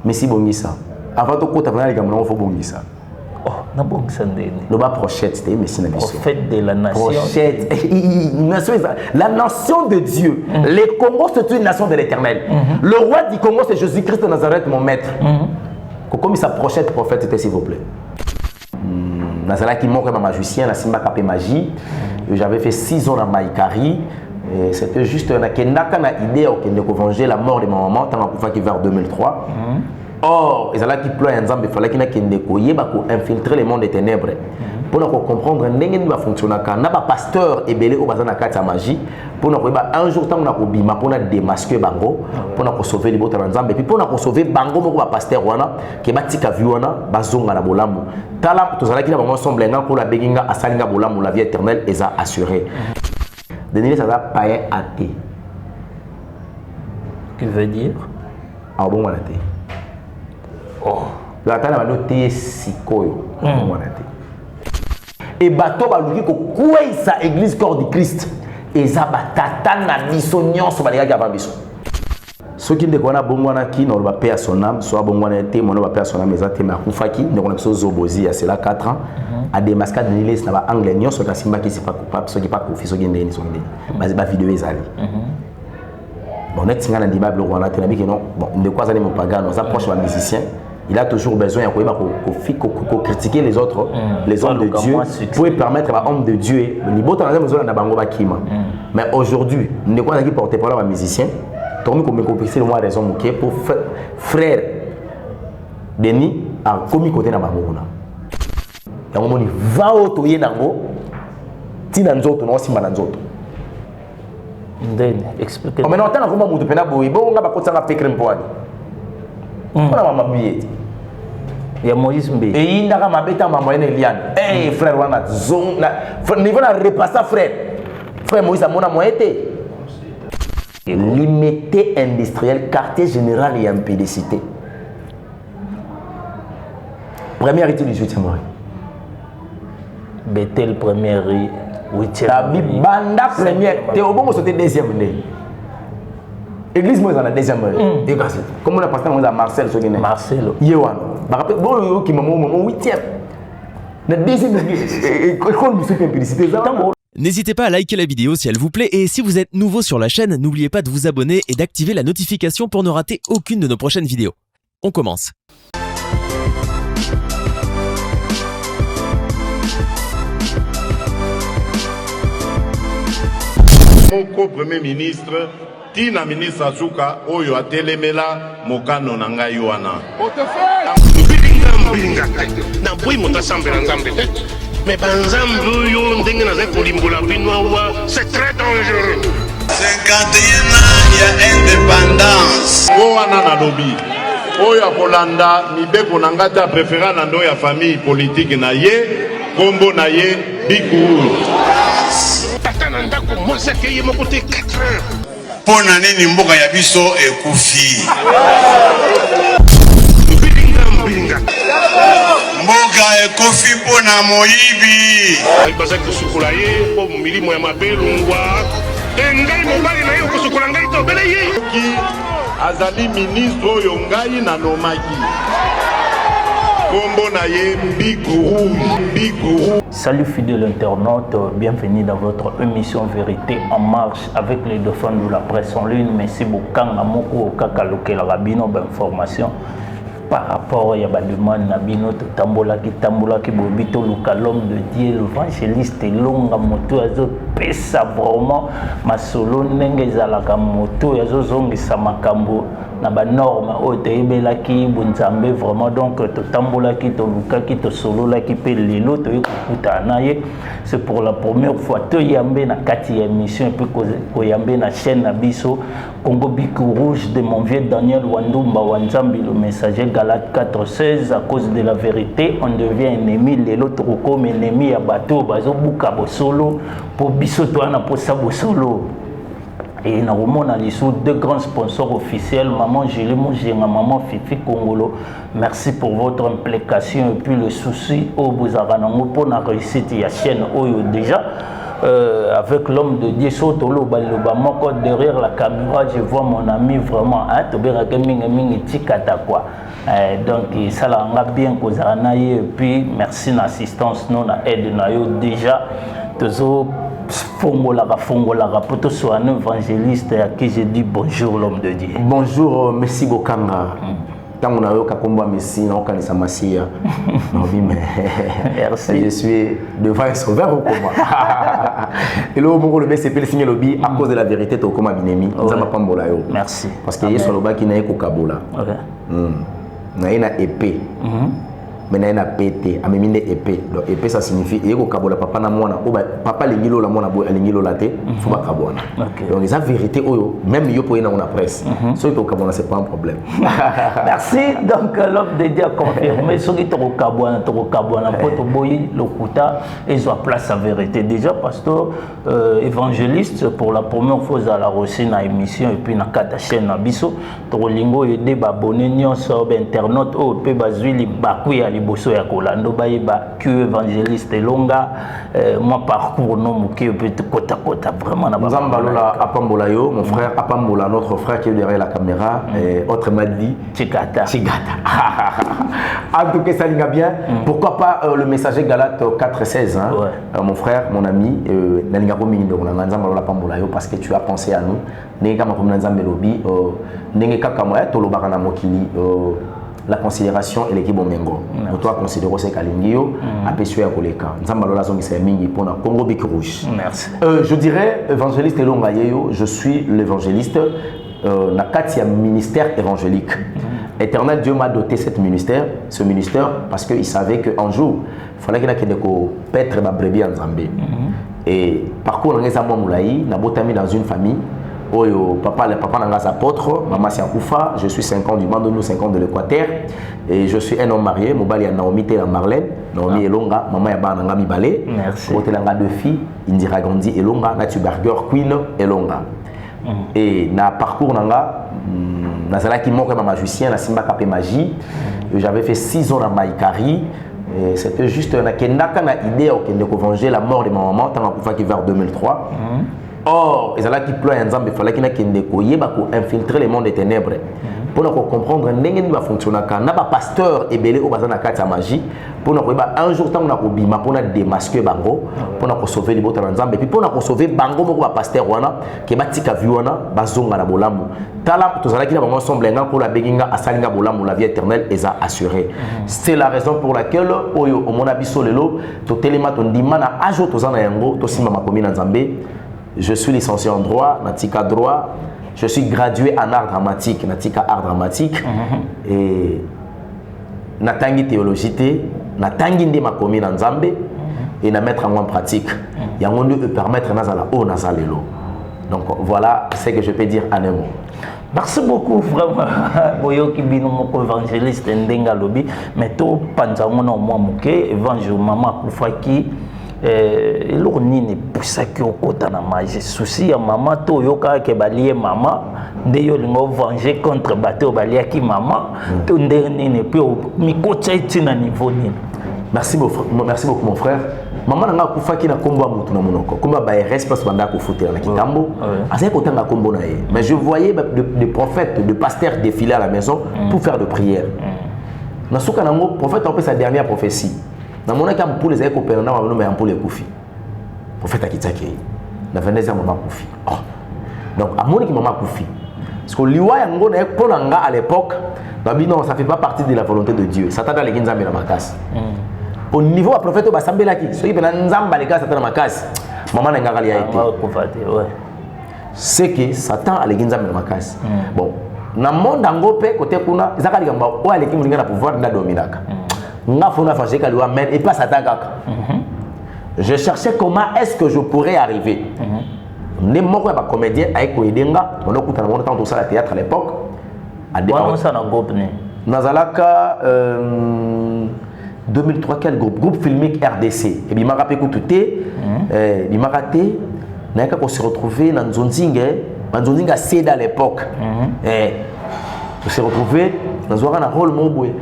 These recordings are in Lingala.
Mais si bongisa. Avant tout, quand tu as il faut bongisa. Oh, na bongisa ndeni. Le bas prochette, c'était Messie Nabiso. Prophète de la nation. Prochette. La nation de Dieu. Les Congos, c'est une nation de l'Éternel. Le roi du Congo, c'est Jésus-Christ de Nazareth, mon maître. Comme sa prochette prophète était, s'il vous plaît. Nazala qui montre ma magicien, la Simba Kapé Magie. J'avais fait 6 ans dans Maïkari. C'était juste une idée de venger la mort de ma maman, vers 2003. Or, ils allaient qui pleurent ensemble, il fallait qu'il y ait infiltrer le monde des ténèbres. Pour comprendre comment va fonctionner, quand un pasteur est belé au bazar de la magie, pour un jour, pour démasquer Bango, pour sauver les bottes ensemble, et puis pour sauver Bango, pour pasteur qui est tika viwana, bazonga na bolambo. Tala, tous allez qui n'a ensemble, pour la béginga, à salinga bolambo, la vie éternelle, est assurée. Denis, ça va païen athée. Qui veut dire? Ah bon, on a été. Oh, la tana va noter sikoyo. Et bateau va lui dire que quoi sa église corps du Christ. Et ça va tatana bisognon sur les gars qui avaient besoin. Ceux qui ne connaissent pas bongwana qui n'ont pas payé son âme, soit bongwana été, mon n'a pas payé son âme, mais ça t'aime à Koufaki, ne connaissent pas Zobozi, c'est là 4 ans. À des mascades de l'île, ça va anglais, n'y a pas Simba qui c'est pas coupable, ceux qui pas confiés, ceux qui ne sont pas. Mais c'est pas vidéo les alliés. Bon, net singa na diba blo wana tenabi que non, bon, de quoi ça n'est mon pagan, on s'approche d'un musicien. Il a toujours besoin de critiquer les autres, les hommes de Dieu, pour permettre à l'homme de Dieu. Mais aujourd'hui, nous ne pouvons pas porter parole à un musicien. Comme nous comprenons moi raison pour frère Denis a commis côté na bango na. Ya ngomoni va otoye nango tina nzoto na simba na nzoto. Ndeni expliquer. Mais non tant comment mutu pena boyi bo nga bakotsa nga pekre mpwani. Ona mama biye. Ya Moïse Mbe. Et il n'a pas mabeta maman Eliane. Eh frère wana zong na niveau na repasser frère. Frère Moïse a mon amoité. L'unité industrielle, quartier général et impédicité. Première étude du 8e mois. Bethel première, 8e. La Banda première. T'es au bon c'était deuxième année. Église moi dans la deuxième année. Et comme on a passé à Marcel Sogine. Marcelo. Yewan. Bon qui maman 8e. La deuxième école de impédicité. N'hésitez pas à liker la vidéo si elle vous plaît et si vous êtes nouveau sur la chaîne, n'oubliez pas de vous abonner et d'activer la notification pour ne rater aucune de nos prochaines vidéos. On commence. Mon co-premier ministre, Tina ministre Azuka, Oyo Atelemela, Mokano Nanga Yoana. Mais Banzambu yo ndenge na kolimbola binoa c'est très dangereux. 51 ans il y a indépendance. Owana na lobby. Oyo akolanda mibeko na ngata préférant na ndo ya famille politique na ye, kombo na ye Bikou. Tata na ndako moi c'est que ye moko te 4 ans. Pona nini mboka ya biso ekufi. Mboka ekufi pona moyibi. Baza kusukula ye po milimo ya mabelungwa. Engai mobali na yo kusukula ngai to bele ye. Ki azali ministre oyo ngai na nomaki. Kombo na ye Bigourou. Salut fidèles internautes, bienvenue dans votre émission Vérité en marche avec les dauphins de la presse en ligne. Merci beaucoup à Moko Kakaloke la Rabino d'information. Par rapport à Yabaduman Nabino, Tambola qui Bobito, l'homme de Dieu, l'évangéliste Longa Moto, Yazo Pesa vraiment, ma solo Nengezalaka Moto, Yazo Zongi Samakambo, Naba norme, Otebela qui, Bunzambe vraiment, donc Tambola qui, Toluka qui, Solo là qui paye les lots, c'est pour la première fois, Toyambe na Kati émission, et puis Koyambe na chaîne Nabiso, Congo Bikou Rouge de mon vieux Daniel Wandumba Wanzambi, le messager Galate 4:16, à cause de la vérité, on devient ennemi, les autres comme ennemi à bateau, bazo buka solo, pour bisotoana pour ça solo. Et nous avons deux grands sponsors officiels, Maman Julie Moujenga, Maman Fifi Congolo. Merci pour votre implication et puis le souci au Bouzaranango pour la réussite de la chaîne Oyo déjà. Avec l'homme de Dieu Sotolo Balobamoko derrière la caméra, je vois mon ami vraiment, hein, Tobera Mingi Tikata quoi. Donc ça l'a bien causé et puis merci l'assistance non à aide déjà toujours fongola pour tout soit un évangéliste à qui j'ai dit bonjour l'homme de Dieu. Bonjour Messi Bokanga. Tant on a eu Kakomba Messi, on a sa massia. Merci. Je suis devant un sauveur au coma. Et là, au le BCP, le signe lobby à cause de la vérité, tu as comme binemi. Merci. Parce qu'il y a sur le bas qui n'a pas Kabola. Il y a une épée. Mais il y a une pété, il y a une épée. Donc épée ça signifie il y a Kabola papa na mwana, papa lingilo la mwana boy lingilo la té, faut pas Kabola. Donc la vérité même yo pour y na presse. Soit au Kabola c'est pas un problème. Merci. Donc l'homme de Dieu a confirmé ce qui au Kabola pour te boyer le kuta et soit place à vérité. Déjà pasteur évangéliste pour la première fois à la reçu na émission et puis na quatre chaîne na biso to lingo aider ba abonné nyonso ba internaute o pe bazwili bakuya bosso ya kolando bayeba que évangéliste longa moi parcours non muke peut kota vraiment na Nzambalola apambola yo mon frère apambola notre frère qui est derrière la caméra autrement dit Chigata en tout cas ça ligne bien pourquoi pas le messager Galate 4:16 hein? Mon frère mon ami nalinga ko mingi ndoko na Nzambalola apambola yo parce que tu as pensé à nous ndenge kama comme Nzambe lobi ndenge kaka moya tolobaka na mokili la considération et l'équipe Omengo. Nous doit considérer ce Kalingio, Apesua Koleka. Nzambalola Zongisa Mingi pour la Congo Bic Rouge. Merci. Je dirais, évangéliste Elonga Yeyo, je suis l'évangéliste Nakatia ministère évangélique. Éternel Dieu m'a doté ce ministère parce qu'il savait qu'un jour, il fallait qu'il y ait des pètres ma brebis en Zambie. Et parcours dans les amours moulaï, n'a botami dans une famille. Oyo, papa n'a apôtre, maman c'est Akoufa, je suis 5 ans du monde, nous 5 ans de l'Équateur et je suis un homme marié, mon bali a Naomi et Marlène, Naomi Elonga, maman ya ba nanga mi balé. Merci. Côté langa deux filles, Indira Gandhi Elonga, Natu Burger Queen Elonga. Et na parcours nanga nazala qui manque ma magicien na simba kapé magie. J'avais fait 6 ans à Maïkari. C'était juste na kenaka na idée de venger la mort de ma maman tant Akoufa qui vers 2003. Or, il fallait qu'il infiltrer le monde des ténèbres. Pour comprendre comment va fonctionner, na ba pasteur et belé au bazar na kati magie pour un jour tant on bima pour démasquer bango pour sauver les bottes nzambe et puis pour sauver bango moko ba pasteur wana ke batika viwana bazonga na bolamu tala tozala ki na bango semblenga pour la beginga asalinga bolamu la vie éternelle est assurée. C'est la raison pour laquelle oyo omona biso lelo to telema to ndima na ajo tozana yango to simba makomi na nzambe. Je suis licencié en droit, Natika droit. Je suis gradué en art dramatique, Natika art dramatique. Et Natangi théologie, Natangi ndi makomi na Nzambe et na mettre en pratique. Yango peut permettre nazala o nazalelo. Donc voilà ce que je peux dire en un mot. Merci beaucoup vraiment. Boyo ki bino moko évangéliste ndenga lobi, mais to panzango na moi muke évangile mama kufaki eloko nini pusaki okota na magie souci ya mama to yoka ke balie mama nde yo lingo venger contre bateau baliaki mama to nde nini pe mikotsa itina niveau nini. Merci beaucoup mon frère. Maman nanga kufaki na kombo mutu na monoko komba ba respect banda ko futela na kitambo azai kotanga kombo na ye mais je voyais des prophètes de pasteurs défiler à la maison pour faire de prières na suka nango prophète a fait sa dernière prophétie. Na mona ka mpule za ko pena na mama no mpule kufi prophète akitaki na veneza mama kufi donc amoni ki mama kufi parce que liwa yango na ekonanga à l'époque babi non ça fait pas partie de la volonté de Dieu Satan dans les nzambe na makasi au niveau du prophète basambela ki so ibena nzamba les gars Satan na makasi mama na ngaka liya été c'est que Satan a les nzambe na makasi bon na monde ngo pe côté kuna ezaka ligamba o aleki mulinga na pouvoir na dominaka et pas Satan. Je cherchais comment est-ce que je pourrais arriver. Les mots de comédien avec Koedenga, on a écouté tout ça à théâtre à l'époque. Nazalaka 2003 quel groupe filmique RDC. Et puis m'a rappelé que tout est, il m'a raté. N'a qu'à se retrouver dans Nzonzinga c'est à l'époque. On s'est retrouvé dans un rôle mobile.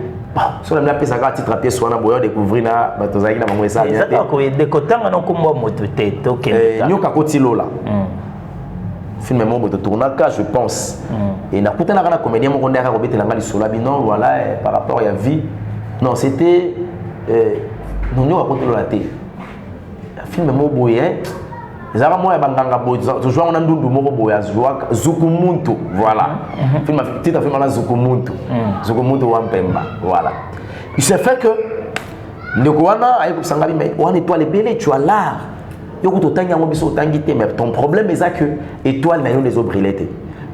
Si on a fait ça à titre à pièce, on a découvert na batozaki na bango esa bien. Exactement, ko de kotanga no kombo moto te to ke. Nyoka kotilo la. film mo boto tournaka je pense et na kutana kana comédien mo kondaka ko betela ngali solo bino voilà par rapport à vie non c'était non nous raconter la té film mo boye zara mo ya banganga boye toujours on a ndundu mo boye zoaka Zukumuntu voilà film titre film na Zukumuntu Zukumuntu wa Mpemba voilà il s'est fait que ndeko wana ayi kusanga bi mais on étoile belé tu as l'art yo ko totanga ngo biso tangi te mais ton problème est que étoile na yo les briller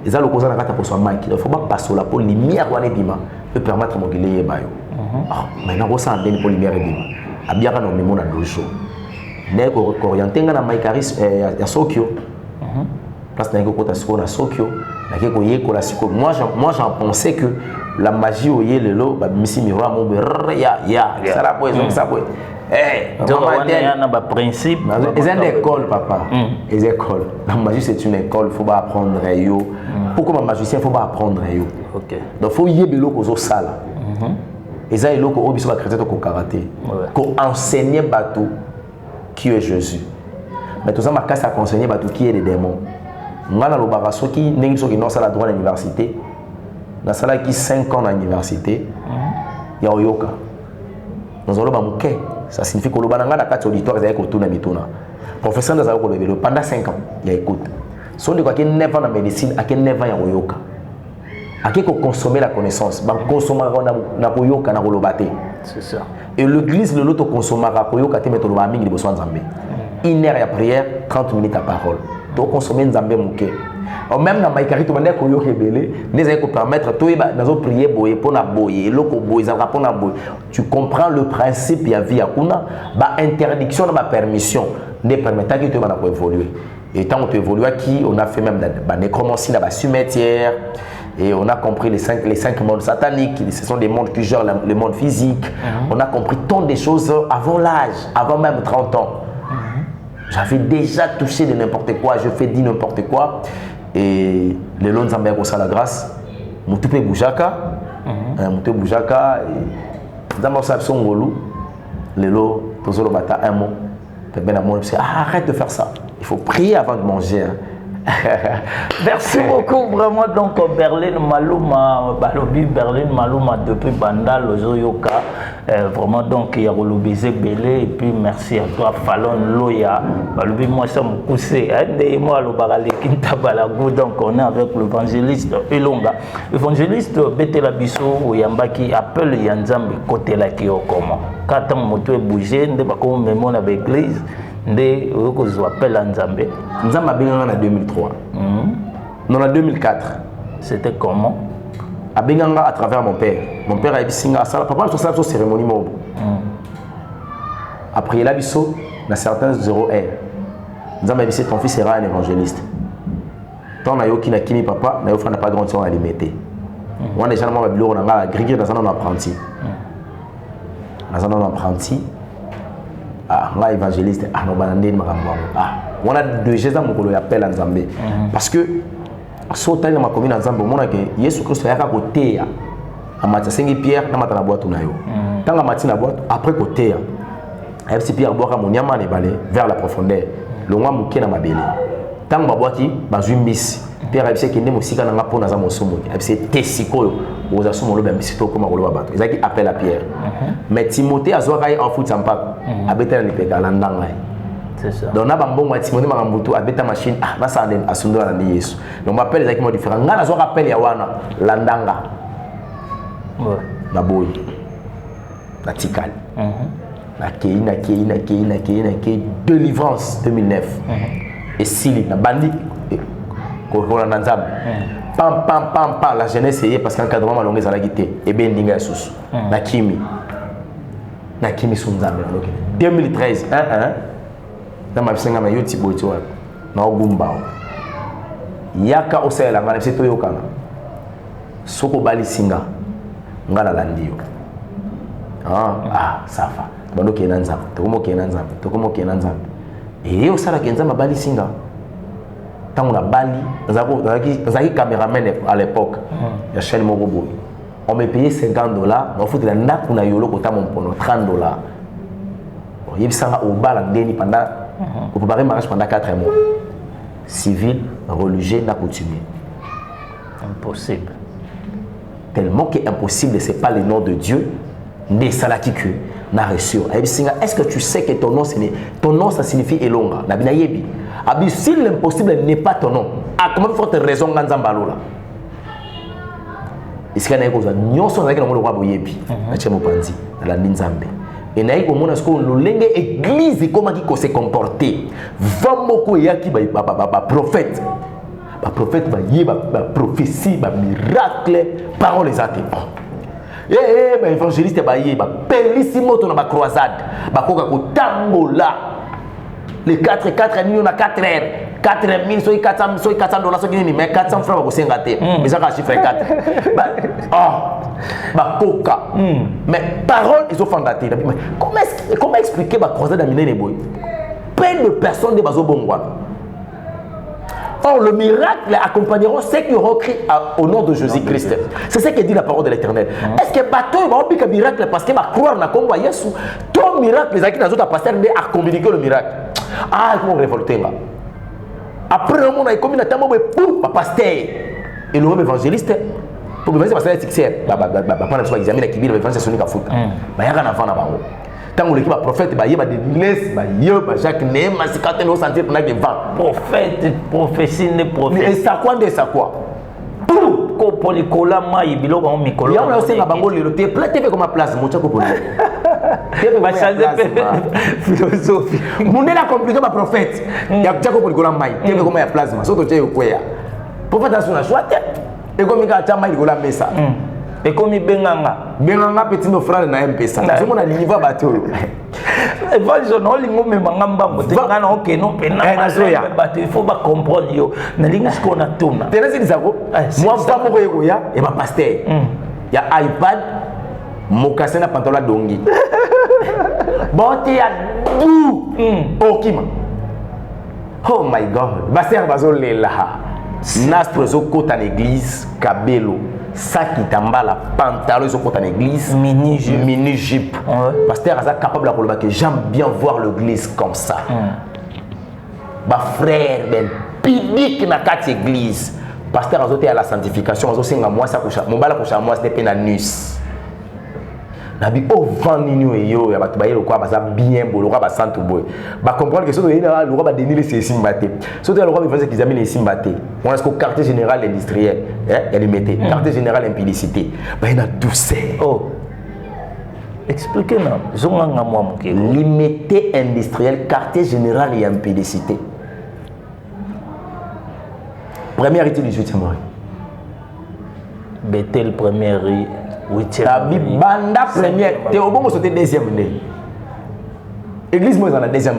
et ça le cause na kata pour soi manque il faut pas passer la pour lumière wana bima peut permettre mo gile ba yo maintenant ko ça ndeni pour lumière bima abiaka no memo na dojo neko ko orienter nga na Maikaris ya Sokyo place na ko ta siko na Sokyo na ke ko yeko la siko moi j'en pensais que la magie au yelelo ba misi miroir mo ya ça la poison ça poison donc on a un principe ils ont des écoles papa les écoles la magie c'est une école faut pas apprendre yo pourquoi un magicien faut pas apprendre yo OK donc faut yebelo ko zo sala et ça eloko obiso ba chrétien ko karaté ko enseigner bateau qui est Jésus mais tout ça ma casse à enseigner bateau qui est les démons ngana lo baraso qui nengi so ki non sala droit à l'université na sala qui 5 ans à l'université ya oyoka nous allons ba muke ça signifie que le bananga na kati auditoire za ekotuna mituna professeur ndaza ko lebelo pendant 5 ans ya écoute so ndiko ki 9 ans na médecine aki 9 ans ya oyoka aki ko consommer la connaissance ba consommer na koyoka na kolobate c'est ça et l'église le loto consommer ka koyoka te metolo ba mingi liboso nzambe 1 heure ya prière 30 minutes à parole donc consommer nzambe muke même na Maikari to bande ko yoke belé nezay ko permettre to ba nazo prier boye pona boye loko boye za pona boye tu comprends le principe ya vie akuna ba interdiction na ba permission ne permettant que tu va ko évoluer et tant on peut évoluer qui on a fait même ba nécromancie na ba cimetière et on a compris les cinq mondes sataniques ce sont des mondes qui gèrent le monde physique on a compris tant de choses avant l'âge avant même 30 ans j'avais déjà touché de n'importe quoi je fais dit n'importe quoi et les lois nzambe ko sala grâce mutu pe bujaka mutu bujaka nzambe sa songolu lelo tozolo bata un mot pe ben amon arrête de faire ça il faut prier avant de manger merci beaucoup vraiment donc Berlin Maluma balobi Berlin Maluma depuis Bandal Ozoyoka vraiment donc il y a relobisé belé et puis merci à toi Fallon Loya balobi moi ça me coussé et moi le barale kinta balago donc on est avec l'évangéliste Elonga évangéliste Betela Biso Oyamba qui appelle Yanzambe côté là qui comment quand moto est bougé ndé ba ko memo na l'église ndé ko zo appelle Nzambe Nzambe abenganga na 2003 non en 2004 c'était comment abenganga à travers mon père a bisinga sala papa so sala so cérémonie mo après la biso na certains 0 heures Nzambe bisi ton fils sera un évangéliste ton na yoki na kimi papa na yo fana pas grand temps à limiter on déjà moi biloko na nga grigir dans un apprenti nga évangéliste no banande makambo on a déjà ça mokolo ya appel à Nzambe parce que sota na makomi na Nzambe mona ke Yesu Christ ya ka koteya amata sengi Pierre na mata na boîte na yo tanga mati na boîte après koteya ayebisi Pierre boaka monyama ne balé vers la profondeur longwa muke na mabele tanga babwaki bazwi mbisi Pierre ayebisi ke ndemo sika na nga pona za mosomo ayebisi tesikoyo oza somo lobe mbisi to koma koloba bato ezaki appel à Pierre mais Timothée azwaka en foot sampa abeta na lipeka na ndanga c'est ça donc na bambongo ya Timothée makambutu abeta machine na sande asundwa na Yesu donc appel ezaki mo différent nga azwaka appel ya wana landanga na boy na tikali na kei délivrance 2009 et Sili na bandi ko na Nzambe pam la jeunesse est parce qu'encadrement malongue ça la quitté et ben dinga sous na kimi sunzambe 2013 na mabisenga ma yoti boito na ogumba yaka osela ngana seto yokana soko bali singa ngala landio safa bando kena Nzambe tokomo kena Nzambe et osala kenza mabali singa tant on a bali zaki caméraman à l'époque ya chaîne Morobo on me payait $50 on fout la ndaku na yolo kota mon pono $30 yebisanga au bal ndeni pendant au préparer mariage pendant 4 mois civil, religieux, n'a coutumier. Impossible. Tellement que impossible, ce n'est pas le nom de Dieu, ne salaki que n'a reçu. Est-ce que tu sais que ton nom ça signifie Elonga? Si l'impossible n'est pas ton nom, à comment forte raison Ganzambalo là? Est-ce qu'il y a des choses qui sont la Ninzambe? Et na yiko mona sko lolenge église comment qui se comporter va moko yaki ba prophète ba yé ba prophétie ba miracle parole les athées ba évangéliste ba yé ba pelissimo to na ba croisade ba koka ko tambola les 4 millions na 4 heures 4 000 so 400 so 400 dollars so nini mais 400 francs ba ko senga te mais ça ka chiffre 4 ba coca mais parole ils ont fondaté comment expliquer ba croisade d'aminer les boy plein de personnes de bazo bongwa. Or le miracle accompagneront ceux qui auront crié au nom de Jésus-Christ. C'est ce que dit la parole de l'Éternel. Est-ce que bateau va piquer miracle parce que va croire na komba Yesu ton miracle les acquis dans autres pasteurs mais à communiquer le miracle. Ah ils vont révolter là. Après le monde a commis la tambo pour pasteur et le évangéliste pour que vous fassiez succès pendant que vous examinez la kibir l'évangile sonique à foutre bah y a rien avant là-bas tant que l'équipe prophète bah y a des laisses bah y a Jacques Néma c'est quand on sentit pendant que vent prophète prophétie ne prophète et ça quoi ko polikola mai biloko on mikolo ya on aussi na bango le te plate comme ma place mocha ko polikola va changer philosophie monde la compliqué ma prophète ya ko polikola mai te comme ya plasma so to che yokwea prophète asuna choite et comme ka chama il gola mesa et comme benganga petit nos frères na mpesa c'est mon niveau bateau évangile no lingo me mangamba botenga na okeno pena bateau il faut ba comprendre yo na lingo ce qu'on a tona tenez ça ko moi pas moko yeko ya et ma pasteur ya iPad mokase na pantalon dongi bote ya du okima oh my god baser bazolela Nastre zo kota l'église Kabelo Saki tambala pantalon zo kota l'église mini jupe pasteur aza capable de que j'aime bien voir l'église comme ça ba frère ben public na quatre église pasteur azote à la sanctification azo senga moi ça kusha mobala kusha moi c'était penanus nabi o vanini yo ya batu bayelo kwa baza bien bolo kwa ba santu boy ba comprendre que so ina lo ba denile c'est simbate so de lo ba fazer qu'ils amènent simbate on a ce quartier général industriel il y mettait quartier général impudicité ba ina douceur expliquez-nous zonganga moi moké limité industriel quartier général et impudicité première étude du 8e mois Bethel première banda première te obongo sauter deuxième né église moi dans la deuxième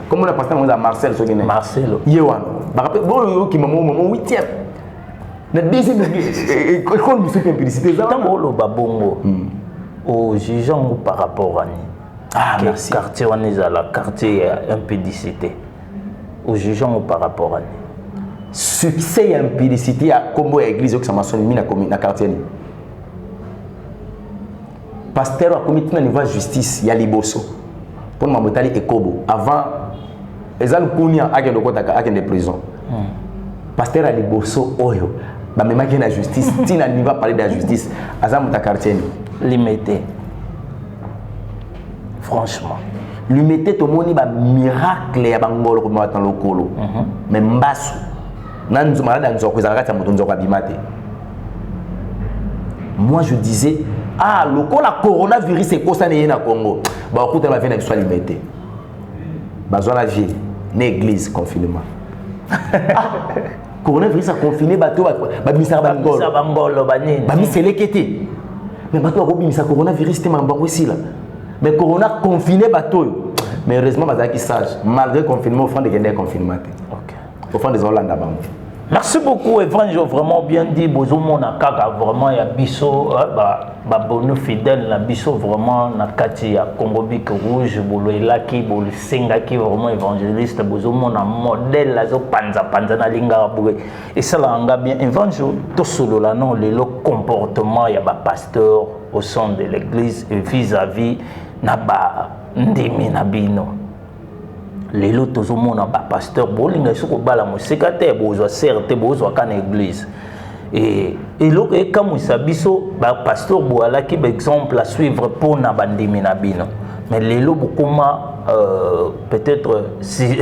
comme on a pasteur moi à Marcel Marcelo yewan ba rappel bon qui maman 8e na deuxième école de simplicité ça tambolo babongo au jugeant par rapport à ni merci quartier on est à la quartier impudicité au jugeant par rapport à ni succès et impudicité à combo église que ça m'a sonné na quartier ni pasteur a commis un niveau de justice il y a liboso pour ma motali ekobo avant ezal kunia agent de kotaka agent de prison pasteur a liboso oyo ba même agent de justice tina ni va parler de la justice azam ta quartier limité franchement limité to moni ba miracle ya bangolo ko mata lokolo mais mbasu nanzu malada nzoko ezalaka ta moto nzoko abimate moi je disais ah le coronavirus c'est quoi ça n'est na Congo bah écoute la vie n'est pas limitée besoin la vie l'église confinement coronavirus a confiné bateau ba misara bangolo ba miselekete mais bateau ko bimisa coronavirus te mambango ici là mais corona confiné bateau mais heureusement bazaki qui sage malgré confinement au fond de gender confinement OK au fond des Hollande bango. Merci beaucoup, Evangile, vraiment bien dit. Bozomo na kaka vraiment ya biso ba bonu fidèle na biso vraiment na kati ya Congo Bic rouge boloelaki bolsengaki vraiment évangéliste bozomo na modèle azo panza na linga boue et ça langa bien Evangile to solo la non le comportement ya ba pasteur au sein de l'église et vis-à-vis na ba ndimi na bino lelo tozomona ba pasteur bolinga soko bala mosika te bozwa certes bozwa kana église et eloko ekamwisa biso ba pasteur boalaki ba exemple à suivre pour na bandimi na bino mais lelo bokoma peut-être si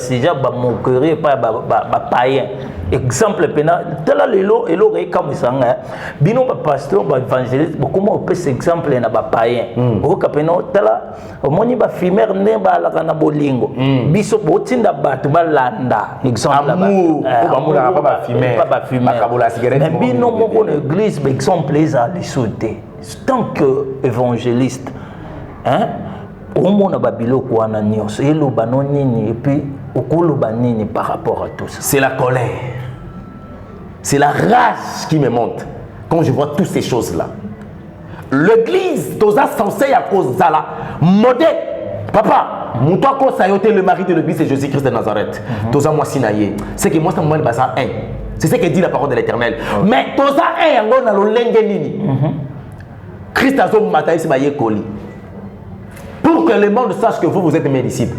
déjà ba moquerie pas ba païen exemple pena tala lelo eloko ekamwisanga bino ba pasteur ba évangéliste bokoma opesa exemple na ba païen oka pena tala omoni ba fumer ne ba la kana bolingo biso botinda bato balanda exemple ba fumer makabola cigarette mais bino moko na église par exemple eza lisute tant que évangéliste hein omona babiloko wana nyonso eloba no nini et puis okoloba nini par rapport à tout ça. C'est la colère, c'est la rage qui me monte quand je vois toutes ces choses là. L'église toza censé à cause zala modèle papa muto ko sayote le mari de l'église c'est Jésus-Christ de Nazareth toza moi sinaye c'est que moi ça moi basa un c'est ce que dit la parole de l'Éternel mais toza un yango na lolenge nini Christ azo mataï se baye koli pour que le monde sache que vous êtes mes disciples.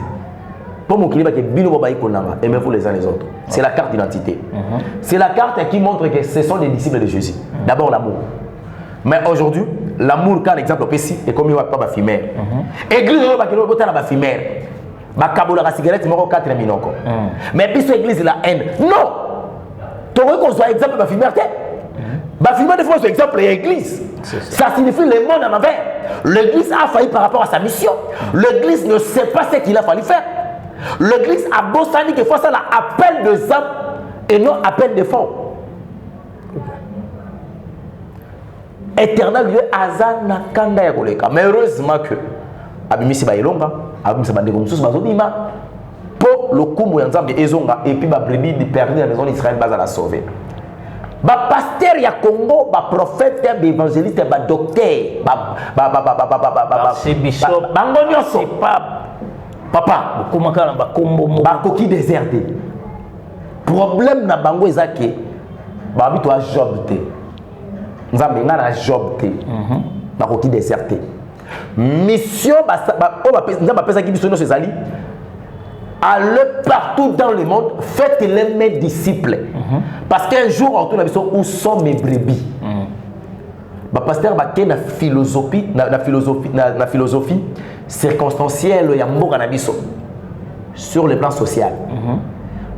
Pour mon climat, aimez-vous les uns les autres. C'est la carte d'identité. C'est la carte qui montre que ce sont des disciples de Jésus. D'abord l'amour. Mais aujourd'hui, l'amour, quand exemple, est comme il n'y a pas de fumeur. Église, il n'y a pas de fumeur. Il y a pas de cigarette, il y a 4 minutes. Mais puis l'église, la haine. Non! Tu veux qu'on soit exemple de fumeur? La fumeur, il faut exemple de l'église. Ça signifie le monde en envers. L'église a failli par rapport à sa mission. L'église ne sait pas ce qu'il a fallu faire. L'église a beau s'en dire qu'il faut ça l'appel de âmes et non appel de fonds. Éternel Dieu azana kanda ya koleka. Mais heureusement que abimisi ba elonga, abimisa ba ndeko mususu bazobima pour le kumu ya nzambe ezonga et puis ba brebis de perdu dans la maison d'Israël baza la sauver. Ba pasteur ya Congo, ba prophète, ba évangéliste, ba docteur, c'est bishop, bango nyonso papa comment kana ba kombo mo ba koki déserté. Problème na bango ezake ba bitu a Job te. Nzambe nga na Job te. Ba koki déserté. Mission ba pesa ki biso no ezali. Allez partout dans le monde, faites-les mes disciples. Parce qu'un jour, on retourne à la où sont mes brebis. Le pasteur a une philosophie circonstancielle sur le plan social.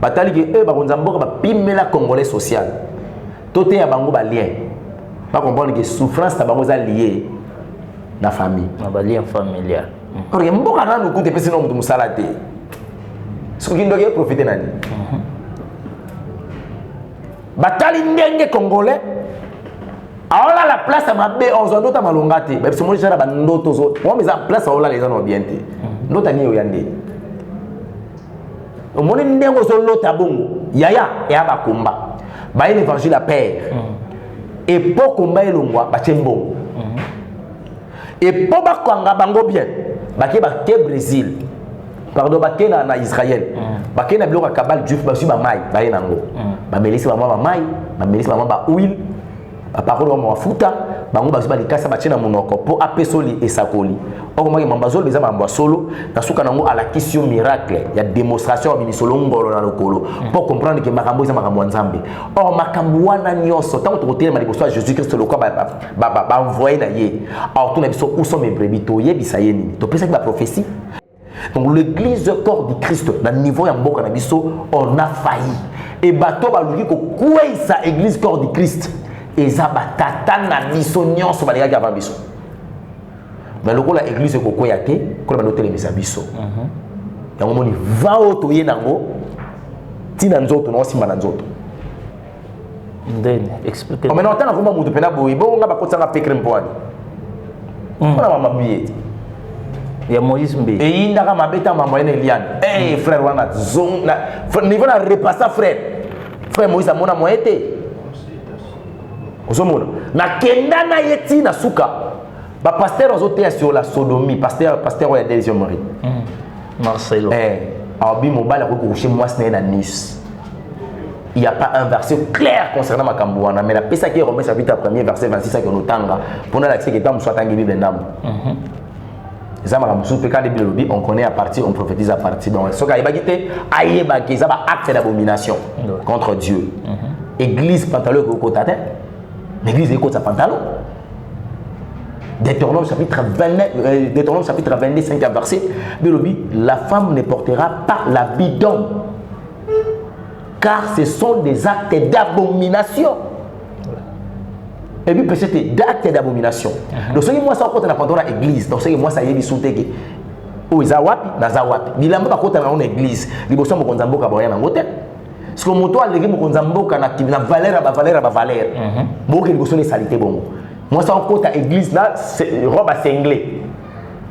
Il y a un Congolais social. Tout est un lien. Pas comprendre que souffrance est liée à la famille. Un lien familial. Il y a un lien ce qui doit profiter nani. Batali ndenge congolais. Alors la place à ma bé on zondo ta malongate. Parce que moi j'ai la ndoto zo. Moi mais la place à les gens bien té. Ndota ni oyande. Au monde ndengo zo lota bongo. Yaya et aba komba. Ba l'évangile à père. Et pour combat elongwa ba tchembo. Et pour ba kwanga bango bien. Ba ke Brésil. Pardon, baké na Israël. Baké na biloko kabal juif ba su ba mai ba yenango. Ba melisi ba mai, ba melisi ba huile. Ba parole ba futa, bango ba su ba likasa ba tchena monoko po apesoli esakoli. Oko maki mambazolo beza mamba solo, na suka nango à la question miracle, il y a démonstration ba misolo ngolo na lokolo pour comprendre que makambo eza makambo nzambe. Or makambo wana nyonso tant que tu ma liboso Jésus Christ le quoi ba envoyer na ye. Alors tout na biso où sont mes brebis to yebisa ye nini. To pesa ki ba prophétie. Donc l'église corps du Christ, dans le niveau de Mboka Nabiso, on a failli. Et bateau baluki ko koué sa église corps du Christ. Et ça batata Nabiso nyon so balega avant biso. Mais le coup la église ko koué até, ko ba noter les biso. Donc on y va auto yenango. Tina nzoto no simba nzoto. Then explique. On maintenant tant vraiment mutu pena boyi, bon nga ba kotsa nga pekre mpoani. On a mamabié. Il y a Moïse Mbé. Et il y a un mabeta mamoyen Eliane. Eh frère wana zone na niveau na repasser frère. Frère Moïse a mona moyete. Ozomona. Na kenda na yeti na suka. Ba pasteur ozote sur la sodomie, pasteur ya Délizio Marie. Marcelo. Abi mobile ko coucher moi c'est na Nice. Il n'y a pas un verset clair concernant ma Kambouana, mais la pesa qui remet chapitre 1er verset 26 que nous tanga pour l'accès que tam soit tangi Bible ndam. On connaît à partir, on prophétise à partir. Donc, ce qui est un acte d'abomination contre Dieu. Église, pantalon, l'église écoute sa pantalon. Deutéronome chapitre 22, 5 verset. La femme ne portera pas l'habit d'homme, car ce sont des actes d'abomination. Et puis, c'était d'actes d'abomination. Donc, ce qui moi, ça compte dans l'église. Donc, ce qui moi, ça y est, bisouté que. Oh, ils ont wapi, naza wapi. Il a pas compte dans l'église. Les bossons me konzambo kaboya na ngote. Ce que mon toit, les gens me konzambo kana na valeur, valeur. Bon, que les bossons les salités bon. Moi, ça compte dans l'église là, robe à cinglé.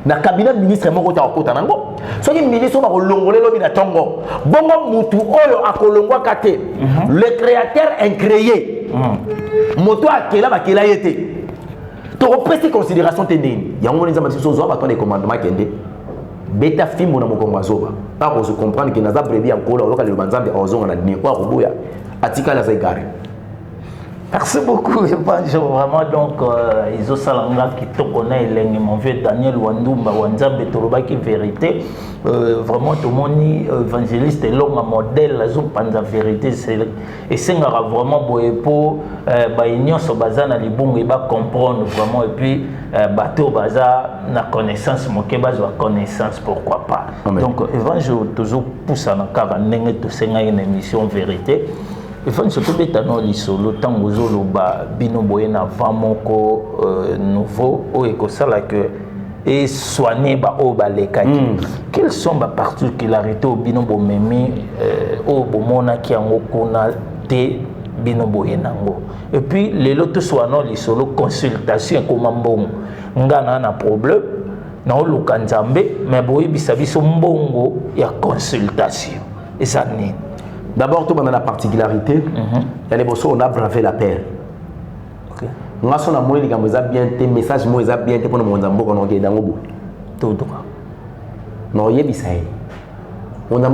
Na cabinet ministre mon côté à côté nango. Ce qui ministre va kolongolé lobi na tongo. Bongo mutu oyo akolongwa kate. Le créateur incréé. Moto akela bakela yete. To repese considération tendeni. Ya ngoni nzamba biso zo ba ton des commandements kende. Beta fimbo na mokongo azoba. Pas pour se comprendre que naza brebi akola oloka le banzambe ozonga na dini kwa rubuya. Atika la zaigare. Merci beaucoup, Evangelho. Vraiment, donc, ils ont salanga qui te connaît, mon vieux Daniel Wandumba, Wanzambe, Torobaki, vérité. Vraiment, tout le monde, évangéliste, est long, un modèle, la zone panza vérité. Et c'est vraiment beau pour Baignon, sur Bazana, les bons, et comprendre vraiment. Et puis, bateau, Baza, la connaissance, mon kebaz, la connaissance, pourquoi pas. Amen. Donc, Evangelho, toujours pousse à la carane, tout c'est une émission vérité. Il faut que je puisse le temps où je bino boyena moko nouveau ou ekosala que et soigner ba o ba lekaki. Quelles sont les particularités au bino bomemi au bomona ki yango kuna te bino boyena ngo. Et puis les loto soignant les solo consultation comme mbongo. Ngana na problème na o lukanzambe mais boyi bisabiso mbongo ya consultation. Et ça ni. D'abord, tout le monde a la particularité. Il y a des personnes on a bravé la paix. Nous avons bien des messages bien pour nous montrer que nous sommes dans le tout droit. Nous avons dit ça. On a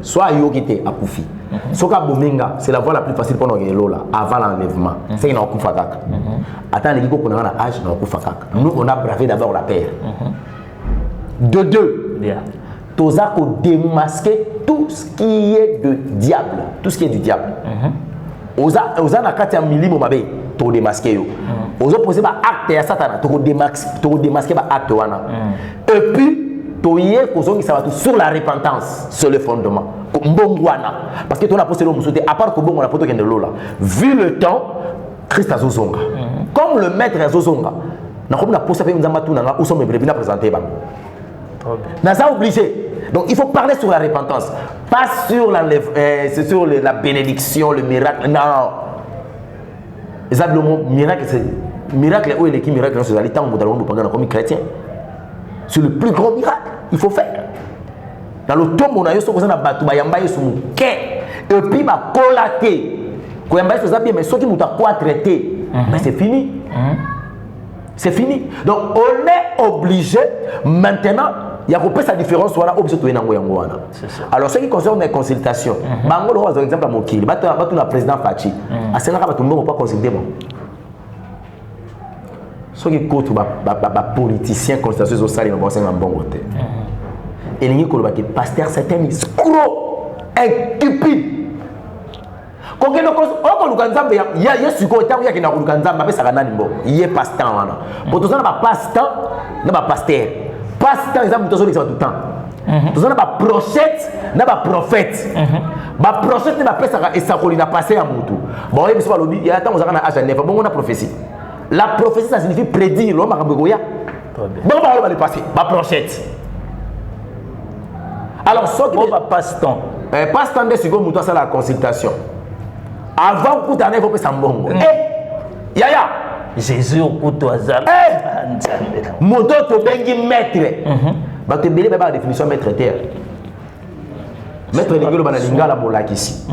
soit yo qui était à Koufi. Soit c'est la voie la plus facile pour nous avant l'enlèvement. C'est une Koufakak. Attends, les gens qui ont un âge, nous on a bravé d'abord la paix. De deux. Toza ko démasquer tout ce qui est de diable, tout ce qui est du diable. Oza na kati ya milimo mabe to démasquer yo. Oza poser ba acte ya satana to démasquer ba acte wana. Et puis to yé ko zongi ça va tout sur la repentance, sur le fondement. Mbongwana parce que to na posé lo musote à part ko bongo na poto kende lola. Vu le temps, Christ azozonga. Comme le maître azozonga. Na ko na posé pe nzamba tu na où sont mes brebis na présenter bango. Naza obligé. Donc il faut parler sur la repentance, pas sur la bénédiction, le miracle. Non. Exactement, miracle, c'est miracle où il est qui miracle dans ce temps où nous pendant comme chrétien. C'est le plus grand miracle. Il faut faire. Dans le tombeau, on a eu ce qu'on a battu, bayamba est sur mon quai, et puis ma collaté. Quand yamba est bien, mais ceux qui m'ont quoi traité, mais c'est fini. C'est fini. Donc on est obligé maintenant. Il y a sa différence soit là obligé de alors ce qui concerne les consultations bango par exemple à Mokili batu na président Fachi asena ka batumbo pas consulter bon ce qui compte ba politicien consultation sociale na bossa bon côté et lingi ko ba que pasteur certain escroc incupide ko ngeno ko lukanzambe ya yesu ko tangu ya kina lukanzambe apesa nani mbo yé pasteur wana botoza na ba pasteur na ba pasteur passe-temps, exemple, tout le temps. Tout le temps, prophète, n'a pas prophète. Ba prophète n'a pas ça et ça qu'on a passé à Moutou. Bon, il y a tant on a âge neuf. Bon, on a prophétie. La prophétie, ça signifie prédire. L'homme a begoya. Bon, on va le passer. Ba prophète. Alors, ce qui va passe-temps. Passe-temps de secondes, Moutou, c'est la consultation. Avant, coup d'année, il faut que ça m'bongo. Eh, Yaya. Jésus au couteau hasard. Moto to bengi maître. Ba te belé ba définition maître terre. Maître lingelo bana lingala molakisi.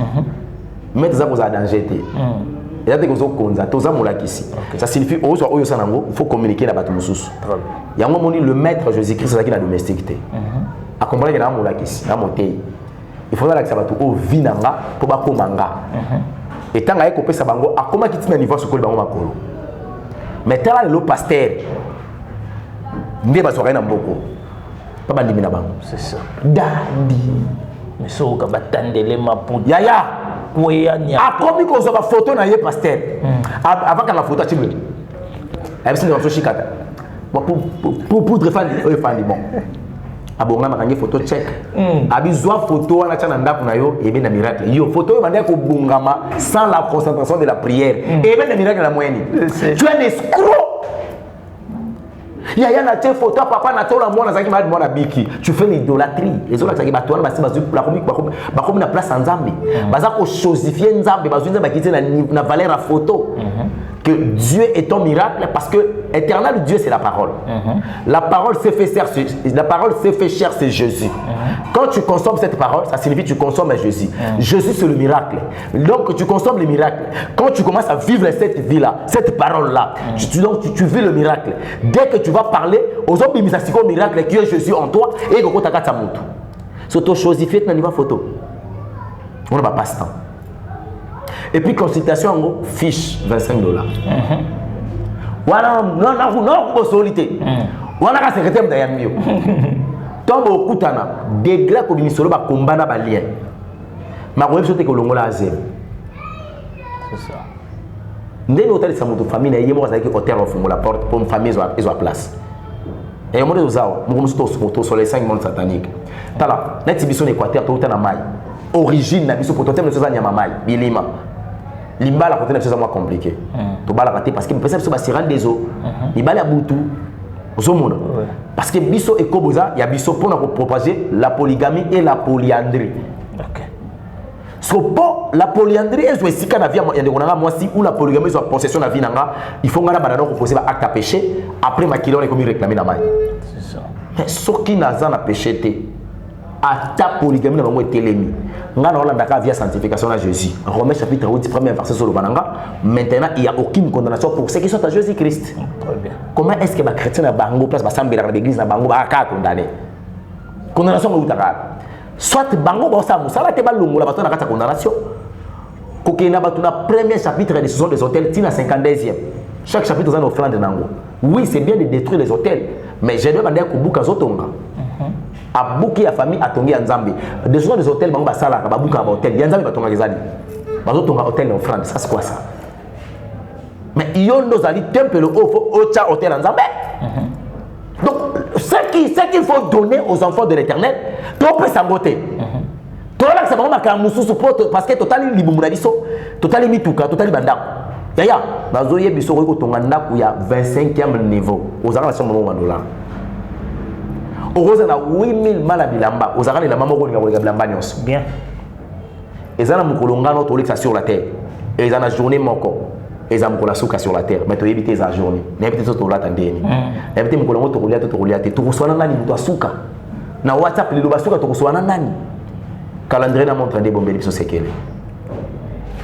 Maître za poza danger té. Et là te ko konza to za molakisi. Ça signifie oyo sanango, il faut communiquer na bato mususu. Yango moni le maître Jésus-Christ là qui na domesticité. Accompagner na molakisi, na moté. Il faudra que ça bato o vinanga po ba komanga. Et tant que kopesa bango akoma kitina niveau sur ko bango makolo. Mais tant le pasteur Ndé basoka na mboko. Pas bandimi na bango. C'est ça. Dadi. Mais soka batandele maputa. Yaya. Kweya nya. A komi ko zoba photo na ye pasteur. Avant que la photo timbe. Avec ce que chikata. Pour poudre fan bon. Abonga makangi photo check. Abi zwa photo wana tana ndaku na yo ebe na miracle. Yo photo yo bandeko bungama sans la concentration de la prière. Ebe na miracle la moyenne. Tu es un escroc. Yaya na tes photo papa na tola mwana zaki mali mwana biki. Tu fais l'idolâtrie. Les autres zaki batwana basi bazu la komi na place nzambe. Baza ko chosifier nzambe bazu nzambe bakite na valeur à photo. Que Dieu est ton miracle parce que éternel Dieu c'est la parole. La parole s'est fait chair, c'est Jésus. Quand tu consommes cette parole, ça signifie que tu consommes Jésus. Jésus c'est le miracle. Donc tu consommes le miracle. Quand tu commences à vivre cette vie-là, cette parole-là, tu vis le miracle. Dès que tu vas parler aux hommes au miracle qui est Jésus en toi et que tu as moto. S'auto-chosifier dans niveau photo. On n'a pas passe-temps. Et puis consultation en gros, fiche $25. Voilà, non, solité. Voilà la secrétaire d'Ayamio. Tombe au Koutana, degré comme une solo va combattre na lien. Ma web sur te kolongola azem. C'est ça. Ndé hôtel sa moto famille na yemo za ki hôtel ofungo la porte pour une famille zo à place. Et mo de zawa, mo musto moto sur les 5 mondes sataniques. Tala, na tibiso n'Équateur to na mai. Origine na biso pototem na nyama mai, bilima. Limbala côté c'est moins compliqué. To bala raté parce que personne se basira des eaux. Limbala ya butu. Ozomona. Parce que biso et koboza, il y a biso pour propager la polygamie et la polyandrie. OK. So pour la polyandrie est aussi quand navia il y a des gens moi si ou la polygamie soit possession na vie nanga, il faut ngana banana ko poser acte à péché après ma kilo on est comme réclamer na mai. C'est ça. Mais ce qui n'a pas péché té à ta polygamie na bango telemi. Ngana on a via sanctification à Jésus. Romains chapitre 8 premier verset sur le bananga. Maintenant il y a aucune condamnation pour ceux qui sont à Jésus-Christ. Très bien. Comment est-ce que les chrétiens na bango place basambela na l'église na bango ba ka condamné? Condamnation ou taka. Soit bango ba sa musala te ba longola ba to na kata condamnation. Kokena ba to na premier chapitre de saison des hôtels tina 52e. Chaque chapitre a une offrande nango. Oui, c'est bien de détruire les hôtels, mais j'ai dois demander kubuka zotonga. A bouki ya famille atongi ya nzambe. Des gens des hôtels bango basala ka babuka ba hôtel. Ya nzambe batonga kezali. Bazotonga hôtel na offrande, ça c'est quoi ça? Mais yondo zali temple au cha hôtel nzambe. Donc ce qu'il faut donner aux enfants de l'Éternel, tu peux s'engoter. Tu vas là ça va marquer mususu parce que total libumuna biso, total mituka, total bandako. Yaya, bazoye biso ko tonga ndako ya 25e niveau. Ozala na somo $1. Oroza na 8000 mala bilamba, ozala na mama ko linga bilamba nyonso. Bien. Ezana mukolonga no toliksa sur la terre. Ezana journée moko. Ezana mukola suka sur la terre, mais to éviter za journée. Na éviter to la tandeni. Na éviter mukolongo to kolia te. To kuswana nani muto asuka. Na WhatsApp lilo basuka to kuswana nani. Calendrier na montre ndé bombeli biso sekele.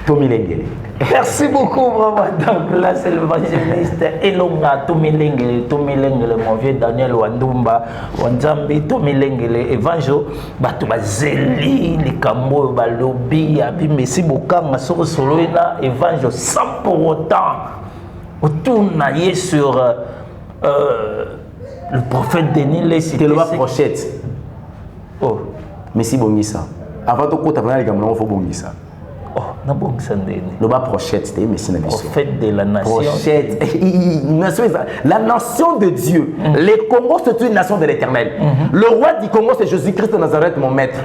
Tomilengele. Merci beaucoup, vraiment. Donc là, c'est l'évangéliste Elonga Tomilengele, mon vieux Daniel Wandumba, Wanzambi, Tomilengele, évangile, Batouba Zeli, les Kambo, Balobi, Abi, Messi Bokanga, sur Soloina, évangile, sans pour autant, autour naïe sur le prophète Denis, les cités. Quelle prochette. Oh. Messi Bongisa. Avant de côté, il faut Bongisa. Oh, n'a pas que ça n'est pas prochette, c'était Messie na biso. Prophète de la nation. Prochette. La nation de Dieu. Le Congo, c'est une nation de l'Éternel. Le roi du Congo, c'est Jésus-Christ de Nazareth, mon maître.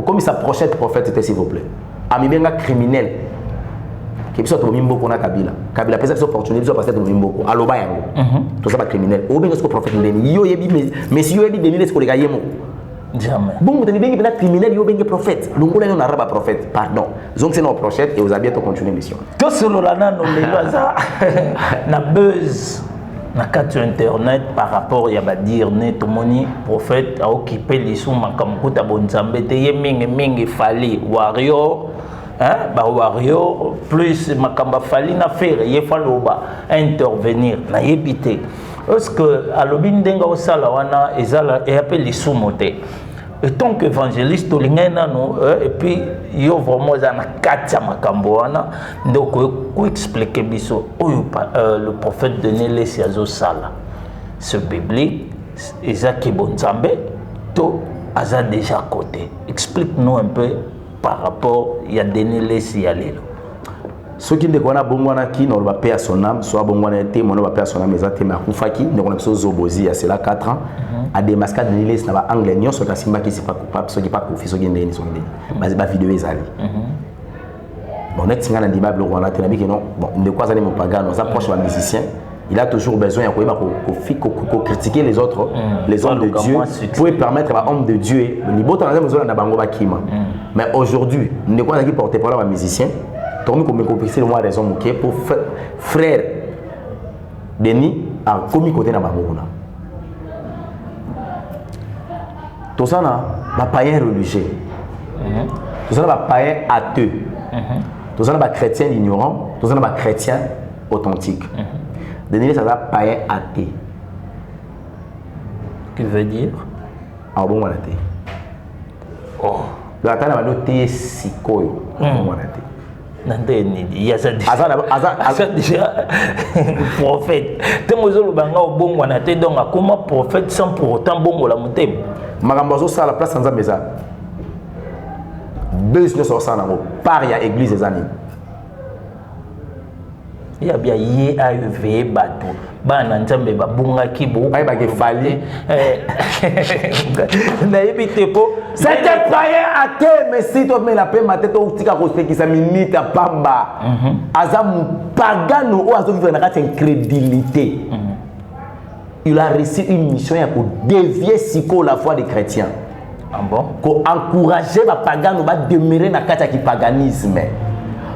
Comme sa prochette prophète, c'était s'il vous plaît. Ami benga criminel. Qui soit au Mimbo na Kabila. Kabila pesa cette opportunité, soit passer au Mimbo. Aloba yango. Tout ça pas criminel. Ou benga ce prophète ndeni. Yo yebi mais yo yebi Denis ce collègue yemo. Jamais. Bon, vous avez bien criminel, vous avez prophète. Nous avons un arabe prophète. Pardon. Donc c'est notre prophète et vous avez bientôt continué mission. Tout ce lolana nous na buzz na carte internet par rapport ya ba dire ne tomoni prophète a occupé les sous makamkuta bonzambe te mingi fali warrior hein ba warrior plus makamba fali na faire ye faloba intervenir na yebité. Parce que à l'obindenga au salawana ezala et appelle les sous-motés. Et tant qu'évangéliste, et puis il y a vraiment un katia makamboana, donc pour expliquer biso le prophète de Nélé Siazo Sala. ce biblique, Isaac Bonzambe, tout a déjà côté. Explique-nous un peu par rapport à Denis Sialelo. Ce qui est bon qui n'a pas payé son âme, soit bon été, mon pas son âme, exact, mais à Koufaki, nous avons besoin de Zobozi, c'est là 4 ans. À des mascades de Nilis, n'a pas anglais, n'y a pas Simba qui n'est pas coupable, ceux qui pas confié, ceux qui ne sont pas mais c'est pas vidéo Ezali. Bon, net singa na débat le roi na que non, bon, de quoi ça n'est pas gagné, on s'approche d'un musicien. Il a toujours besoin de critiquer les autres, les hommes de Dieu, pour permettre à l'homme de Dieu. Mais aujourd'hui, nous ne pouvons pas porter parole à un musicien. Comme nous avons moi raison pour frère Denis a commis côté na bangouna. Tout ça na païen religieux. Tout ça na païen atheux. Tout ça na chrétien ignorant, tout ça na chrétien authentique. Denis ça va païen athée. Qui veut dire? Ah bon voilà thé. Oh. La tana va noter sikoyo. Bon voilà thé. Il y a ça déjà prophète. Temozolo banga bon wana te donc comment prophète sans pour autant bon la montem. Magambazo ça la place sans ameza. Business au sana mo par ya église des amis. Il y a bien yé AEV bateau. Bana nzambe babunga kibo. Ay ba ke fali. Na yebite po. C'était païen athée, mais si tu mets la paix, ma tête au tika respect qui s'aminite à Pamba. Azam pagano ou azam vivre dans incrédulité. Il a reçu une mission pour dévier Siko la foi des chrétiens. Ah bon? Pour encourager les pagano à demeurer dans le paganisme.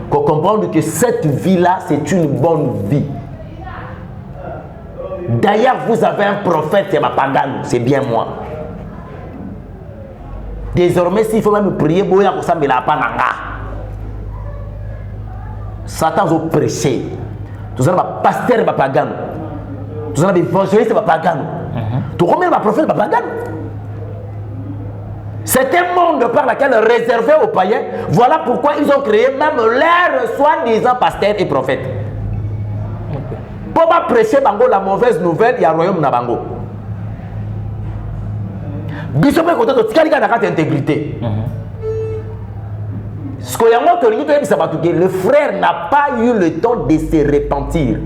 Pour comprendre que cette vie-là, c'est une bonne vie. D'ailleurs, vous avez un prophète, c'est ma pagano, c'est bien moi. Désormais, s'il faut même prier, boya ko sambela pananga. Satan zo prêcher. Tout ça va pasteur va pagano. Tout ça va évangéliste va pagano. Tout combien va prophète va pagano. C'est un monde par lequel réservé aux païens. Voilà pourquoi ils ont créé même leur soi-disant pasteur et prophète. Pour pas prêcher bango la mauvaise nouvelle, il y a un royaume na bango. Bishop est content de intégrité. Ce qu'il y a moi que le frère n'a pas eu le temps de se repentir.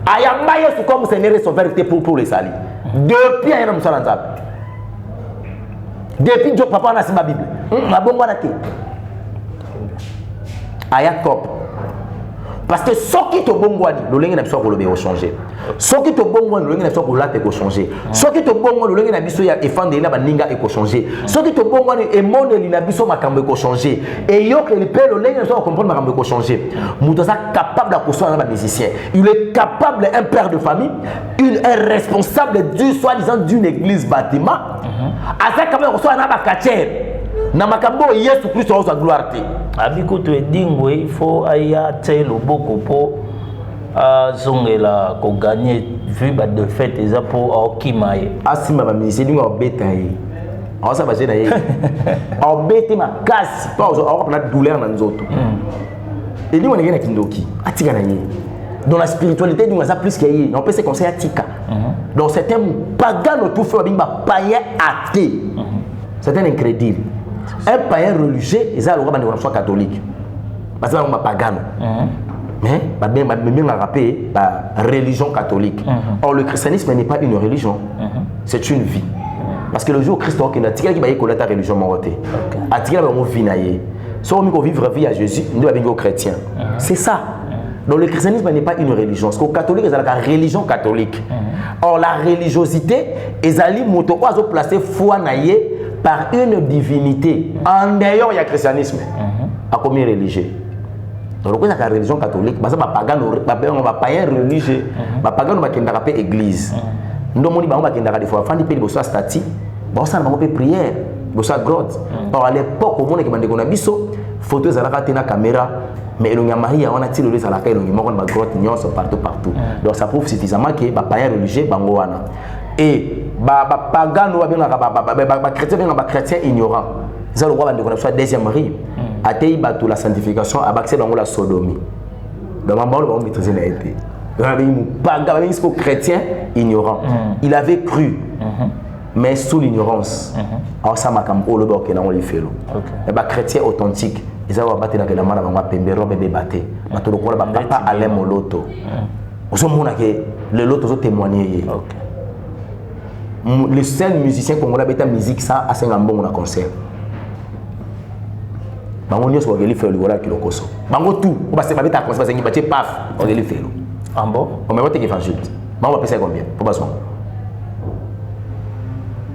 Ayamaye c'est comme Seigneur et son vérité pour les salis. Depuis un homme sur depuis que papa a ma Bible. Ma bonne bonne Ayakop. Parce que ce qui est bon, le lingue n'a pas de changer. Ce qui est bon, le lingue n'a pas de changer. Ce qui est bon, le lingue n'a pas de changer. Ce qui est bon, le monde n'a pas de changer. Et yo que le père, le lingue n'a pas de changer. Moutosa est capable d'accoster un musicien. Il est capable, un père de famille, il est responsable du soi-disant d'une église bâtiment. À ça, quand même, on soit un abacacher. Na makambo Yesu Kristo oza gloire te. Abiko to edingwe il faut aya telo boko po zongela ko gagner vu ba de fait eza po okimaye. Asima ba ministre dingo obeta yi. Awasa ba jena yi. Obete makasi pa ozo na douleur na nzoto. Et dingo ngena kindoki atika na yi. Dans la spiritualité dingo ça plus que yi. On peut se conseiller atika. Donc c'est un pagan tout fait ba païen athée. C'est un incrédule. Un païen religieux, ils ont le droit catholique. Parce que c'est un pagan. Mais il rappelé la religion catholique. Or, le christianisme n'est pas une religion, c'est une vie. Parce que le jour où Christ a dit qu'il y a religion morte, a dit qu'il y a une vie. Si on veut vivre vie à Jésus, nous devons être chrétiens. C'est ça. Donc le christianisme n'est pas une religion. Parce que le catholique, c'est la religion catholique. Or, la religiosité, ils ont placé foi par une divinité. En dehors, il y a le christianisme. À combien religieux? Donc, il y a la religion catholique. Parce que les païens religieux, les païens ont une église. Nous avons des fois, il y a des statues, des prières, des grottes. Or, à l'époque, au monde, il y a des photos, il y a caméra. Mais il y a Marie, on a tiré les alaka, il y a des grottes, partout. Donc, ça prouve suffisamment que les païens religieux, et pagano chrétien ignorant ça le roi de connaître deuxième Marie a été la sanctification a accès dans la sodomie donc on va maîtriser la été chrétien ignorant. Il avait cru, mais sous l'ignorance. Alors ça m'a comme les chrétiens authentiques. Ils avaient battu dans la main avant pembero bébé batté. Papa allait mon loto. Le loto ont témoigné. Le seul musicien congolais qui a musique ça a fait un bon concert. Bango nyos wa geli felo wala kilokoso. Bango tout, on va se faire ta concert parce que paf, on geli felo. En bon, on me vote évangile. Bango va payer combien? Pour besoin.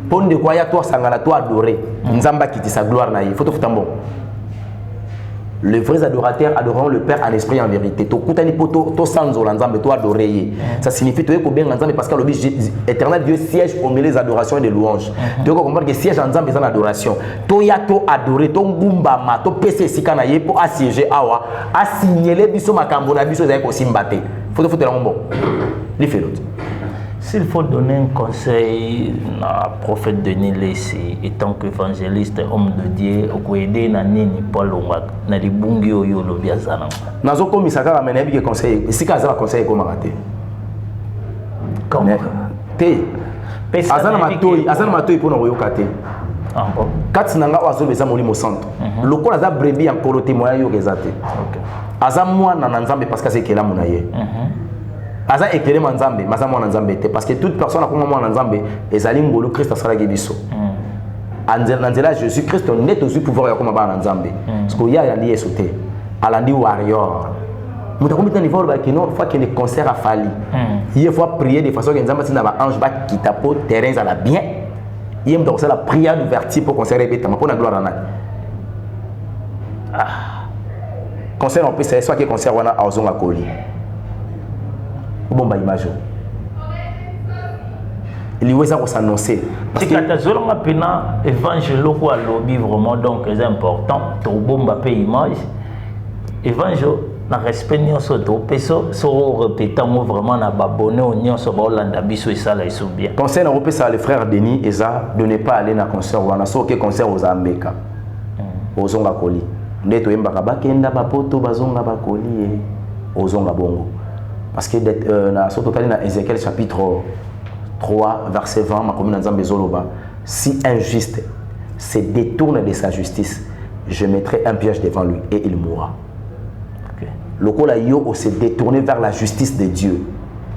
Pour de quoi ya toi sangala toi adorer. Nzamba qui dit sa gloire na y. Faut tout bon. Les vrais adorateurs adoreront le Père en esprit et en vérité. Ça signifie que bien parce que l'éternel Dieu siège au milieu des adorations et des louanges. Tu comprends que siège en c'est en adoration. Toya to adorer, ton gumba ma, to pc sikana ye pour assiéger awa, assigner biso makambo na biso zay ko simbate. Faut te foutre bon. Les fait l'autre. S'il faut donner un conseil à prophète Denis Laissé, étant qu'évangéliste, homme de Dieu, au aider na nini Paul Omak, na li bungi oyo lo biazana. Nazo komi saka mena bi conseil, si ka za conseil ko maraté. Comment? Te. Azana matoi pour no yokate. Ah bon. Kati nanga wazo beza molimo centre. Lokola za brebis en polo témoignage yo gezate. OK. Azamwa na nzambe parce que c'est kela munaye. Aza éclairé manzambe, maza mwana nzambe te parce que toute personne a comme mwana nzambe ezali ngolo Christ asala gebiso. Anzela Jésus Christ net aussi pouvoir ya comme ba nzambe. Parce que ya yandi esote. Alandi warrior. Muta kombi ta niveau ba kino fois que les concerts a fallu. Il faut prier de façon que nzambe sina ba ange ba kitapo terrain za la bien. Il me donc c'est la prière d'ouverture pour concert beta ma pona gloire na. Concert on peut c'est soit que concert wana a ozonga koli. Bon bah image. Il y a s'annoncer. Parce que quand on a pena évangile quoi lobby vraiment donc c'est important. To bomba pe image. Évangile na respect nyonso to peso so répétant vraiment na babonné au nyonso ba Hollanda biso et ça là ils sont bien. Conseil na repé ça le frère Denis Eza de ne pas aller na concert wana so que concert aux Ambeka. Ozonga koli. Ndeto yembaka bakenda bapoto bazonga bakoli ozonga bongo. Parce que dans Ézéchiel chapitre 3, verset 20, ma commune Nzambe Zoloba, si un juste se détourne de sa justice, je mettrai un piège devant lui et il mourra. Le kola yo se détourner vers la justice de Dieu.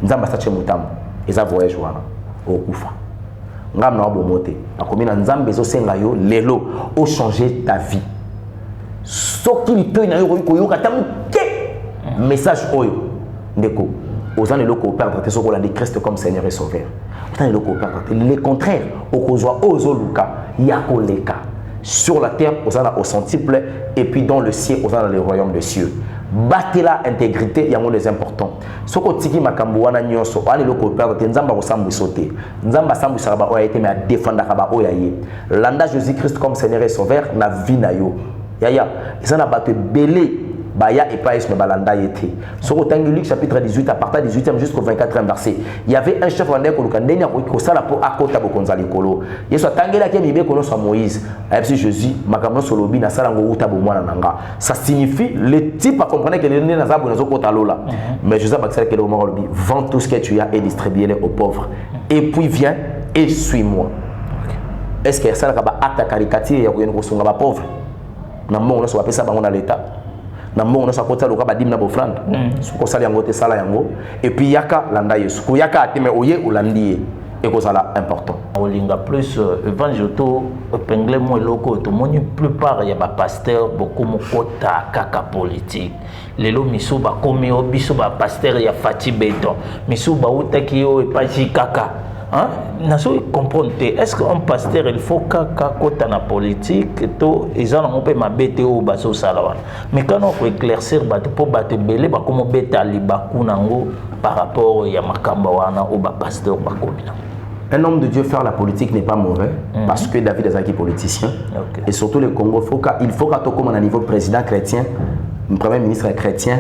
Nzamba sache mutam, eza voyage wana o kufa. Ngam na bomote, ma commune Nzambe zo senga yo lelo o changer ta vie. Soki lito na yo ko yo katamu message oyo. Ndeko, aux années locaux perdre tes sokola de Christ comme Seigneur et Sauveur. Aux années locaux perdre le contraire au kozwa ozoluka yakoleka sur la terre aux années au centuple et puis dans le ciel aux années le royaume des cieux. Battez la intégrité y a des importants. Soko tiki makambo wana nyonso ani locaux perdre te nzamba osambu sauter. Nzamba sambu saraba o a été mais à défendre kaba o yaye. Landa Jésus Christ comme Seigneur et Sauveur na vie na yo. Yaya, ils en a battu belé. Baya et pas me balanda yete. Sur au Luc chapitre 18 à partir du 18e jusqu'au 24e verset. Il y avait un chef rwandais ko sala po akota bokonza likolo. Yesu atangela ke mibe kono so Moïse. Ayebisi Jésus makamno solobi na sala ngo uta bo mwana nanga. Ça signifie le type à comprendre que le né na zabu na zokota lola. Mais Jésus a baxé que le moment lobi vends tout ce que tu as et distribue-le aux pauvres. Et puis viens et suis-moi. Est-ce que ça ba ata caricature ya ko sunga ba pauvre? Na mbongo so bapesa bango na l'état. Nambo on a kota loka badim na bofrande suko sala yango te sala yango et puis yaka landa yesu ko yaka ateme oye olandie et ko sala important olinga plus evangeto epingle mo loko to moni plupart ya ba pasteur beaucoup mo kota kaka politique lelo miso ba komi o biso ba pasteur ya Fati Beton miso ba utaki yo e pa kaka. Hein? Est-ce qu'un pasteur il faut kota na politique to ezana mo pe mabete o baso salawana mais quand on peut éclaircir bato po bato belé ba komo beta libaku nango par rapport ya makamba wana o ba pasteur ba komina. Un homme de Dieu faire la politique n'est pas mauvais parce que David est un politicien et surtout le Congo il faut qu'à tout comme à niveau président chrétien, premier ministre chrétien,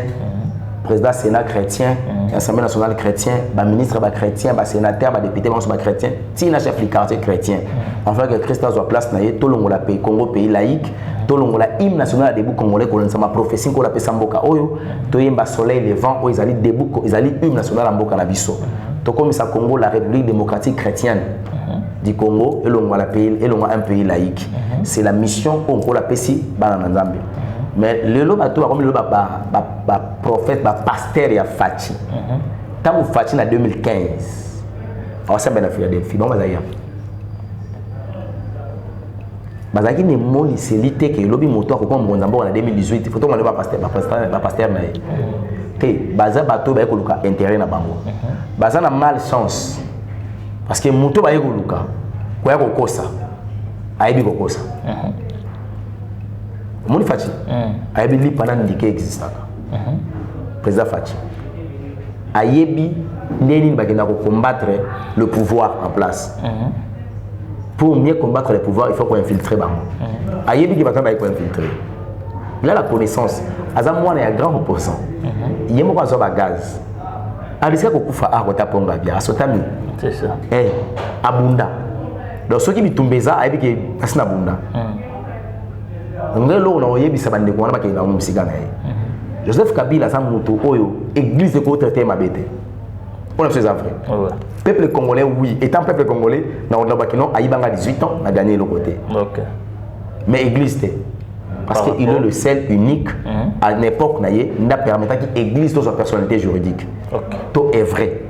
président Sénat chrétien, Assemblée nationale chrétien, ministre chrétien, sénateur, député chrétien, si un chef de quartier chrétien. Enfin que Christ soit place, tout le monde pays Congo pays laïque, tolongola hymne national debout congolais kolonisa ma prophétie ko la pesa mboka oyo toyemba soleil levant oyo ezali debout ezali hymne national mboka na biso tokomisa Congo la République démocratique chrétienne du Congo elongo un pays laïque c'est la mission qu'on la pesi bana na Nzambe mais lelo bato comme le prophète pasteur ya Fachi tango Fachi na 2015 on s'est bien à Philadelphie bon bazaya bazaki ne moni selité que lobi moto ko comme Nzambe en 2018 photo ngalo pasteur na te baza bato ba ko luka intérêt na bango baza na malchance parce que moto ba ko luka ko ya ko kosa aibi ko kosa moni Fachi aibi li pendant ndike existaka président Fachi ayebi neni bagenda ko combattre le pouvoir en place pour mieux combattre le pouvoir il faut qu'on infiltrer bango ayebi ki bakamba ko infiltrer il a la connaissance azamwana ya grand opposant yemo kwa zoba gaz alisika ko kufa akota ponga bia asotami c'est ça abunda donc ceux qui bitumbeza ayebi ki asina bunda ngelo na oyebisa bande ko na bakenda mu musiga na ye Joseph Kabila sa muto oyo église ko traiter mabete on a fait ça vrai peuple congolais oui étant peuple congolais na on bakino ayibanga 18 ans a gagné le côté mais église parce qu'il est le seul unique à l'époque n'a permettant que l'église soit personnalité juridique tout est vrai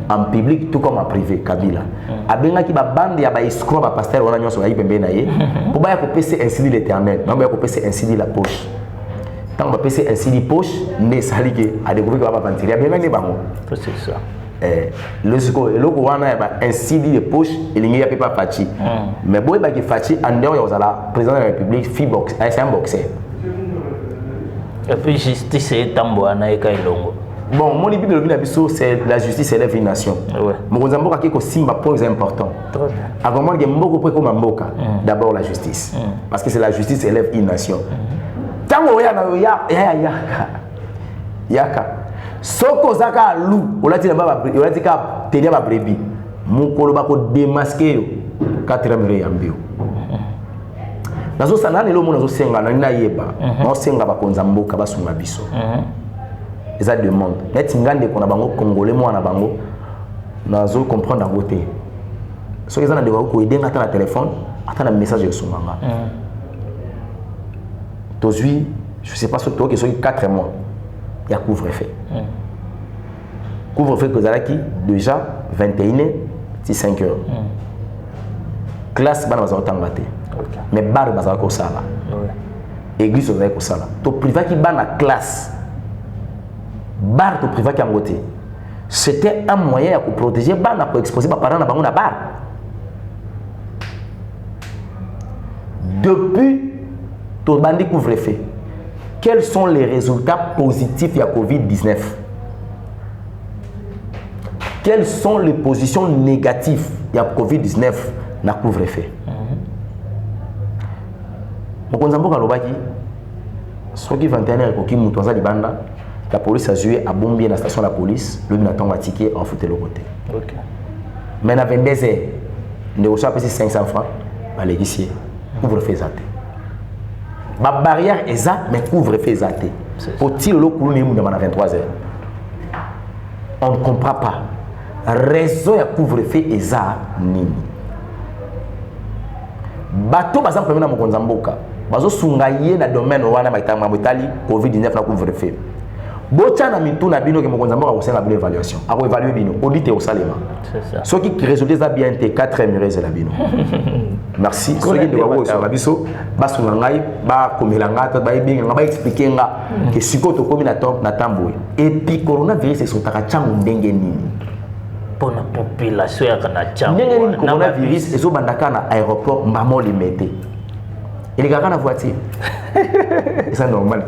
en public tout comme en privé Kabila abenga ki ba bande ya ba escroc ba pasteur wana nyonso ba yipembe na ye pour ba ya ko pese ainsi dit l'Éternel ba ya ko pese ainsi dit la poche tant ba pese ainsi dit poche ne sali ke a découvrir que ba ventiler abenga ne bango c'est ça le siko eloko wana ba ainsi dit les poches elingi ya pepa Fachi mais boy ba ki Fachi en dehors ya ozala président de la République fibox c'est un boxeur et puis justice est tamboana e kailongo bon mon bible le bina biso c'est la justice élève une nation mokonza mboka ki ko simba point important avant moi que mboko po comme mboka d'abord la justice parce que c'est la justice élève une nation tango ya na yaka soko zaka lu olati na baba olati ka telia ba brebi mukolo bako démasquer yo 4e mire ya mbio nazo sana lelo mo nazo senga na yeba no senga bakonza mboka basunga biso eza demande neti ngande kona bango congolais mo na bango nazo comprendre à côté so ezana de ko edenga ta na téléphone ata na message yo sumanga tozui je sais pas ce que so 4 mois ya couvre-feu couvre-feu que zalaki déjà 21h si 5h classe bana baza otangate mais bar baza ko sala église baza ko sala to privé ki bana classe bar to privé ki angote c'était un moyen pour protéger bana pour exposer ba parents na bango na bar depuis to bandi couvre-feu quels sont les résultats positifs de la COVID-19? Quelles sont les positions négatives de la COVID-19 dans le couvre-feu? La police a joué à bomber la station de la police, le binaton a tiqué en foutu le côté. Mais à 22h, nous avons payé 500 francs à l'égicier. Couvre-feu zaté. Ma barrière est ça, mais couvre-feu zaté. Faut-il le couler dans 23h? On ne comprend pas. Raison ya couvre-feu est ça nini. Bateau par exemple na mokonza mboka. Bazo sungaye na domaine wana maitama motali COVID-19 na couvre-feu. Bocha na mitu na bino ke mokonza mboka kosenga bino évaluation. Ako évaluer bino, auditer au salema. C'est ça. Ceux qui résultat za bien té 4 mireze la bino. Merci. Ceux qui doivent sur la biso, ba sunga ngai, ba komela ngata, ba ibinga, ba expliquer nga que siko to komi na tamboy. Et puis coronavirus c'est son takachangu ndenge nini. Pour la population ya kana chambo. Ndenge nini coronavirus ezo bandaka na aéroport Mamo Limete. Il est garé dans la voiture. C'est normal.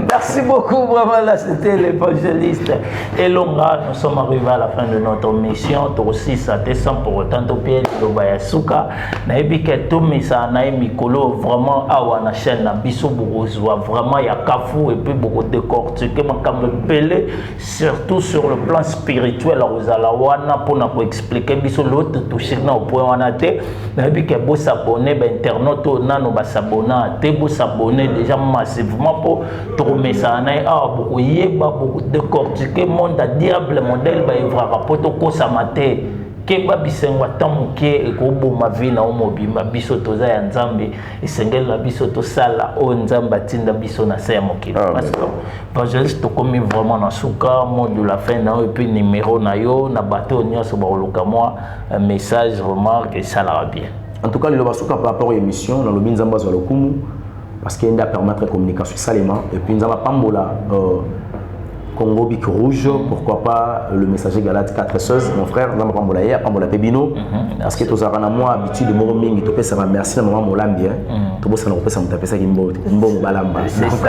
Merci beaucoup, vraiment là c'était l'évangéliste Elonga. Nous sommes arrivés à la fin de notre mission. Toi aussi ça descend pour autant de pied de Bayasuka. Naïbi que tout misa naïmi kolo vraiment awa na chaîne na biso bourgeois vraiment ya kafou et puis beaucoup de décortiquer ma comme pelé surtout sur le plan spirituel aux alawana pour nous expliquer biso l'autre toucher na au point on a été naïbi que beau s'abonner ben internaute na no basa s'abonner, vous s'abonner déjà massivement pour trouver ça. Beaucoup yeba, beaucoup décortiquer monde à diable modèle, bah il va rapporter au samate. Que babisengo tamuke ekobo mavina omobimba biso toza ya nzambe esengeli na biso to sala o nzamba tinda biso na se ya mokili parce que evangeliste tokomi vraiment na suka mot de la fin na et puis numéro na yo na bateau nyonso baoluka moi message remarque ça la bien en tout cas le basuka par rapport à l'émission dans le binzamba zo lokumu parce qu'il y a permettre la communication salement et puis nzamba pambola Congo Bic Rouge, pourquoi pas le messager Galate 416, mon frère, dans Pambolaya, Pambola Pebino, parce que tous avons moi habitude de me remercier, tu peux ça merci à maman Molambi, tu peux ça nous faire ça me taper ça qui me balamba. C'est ça.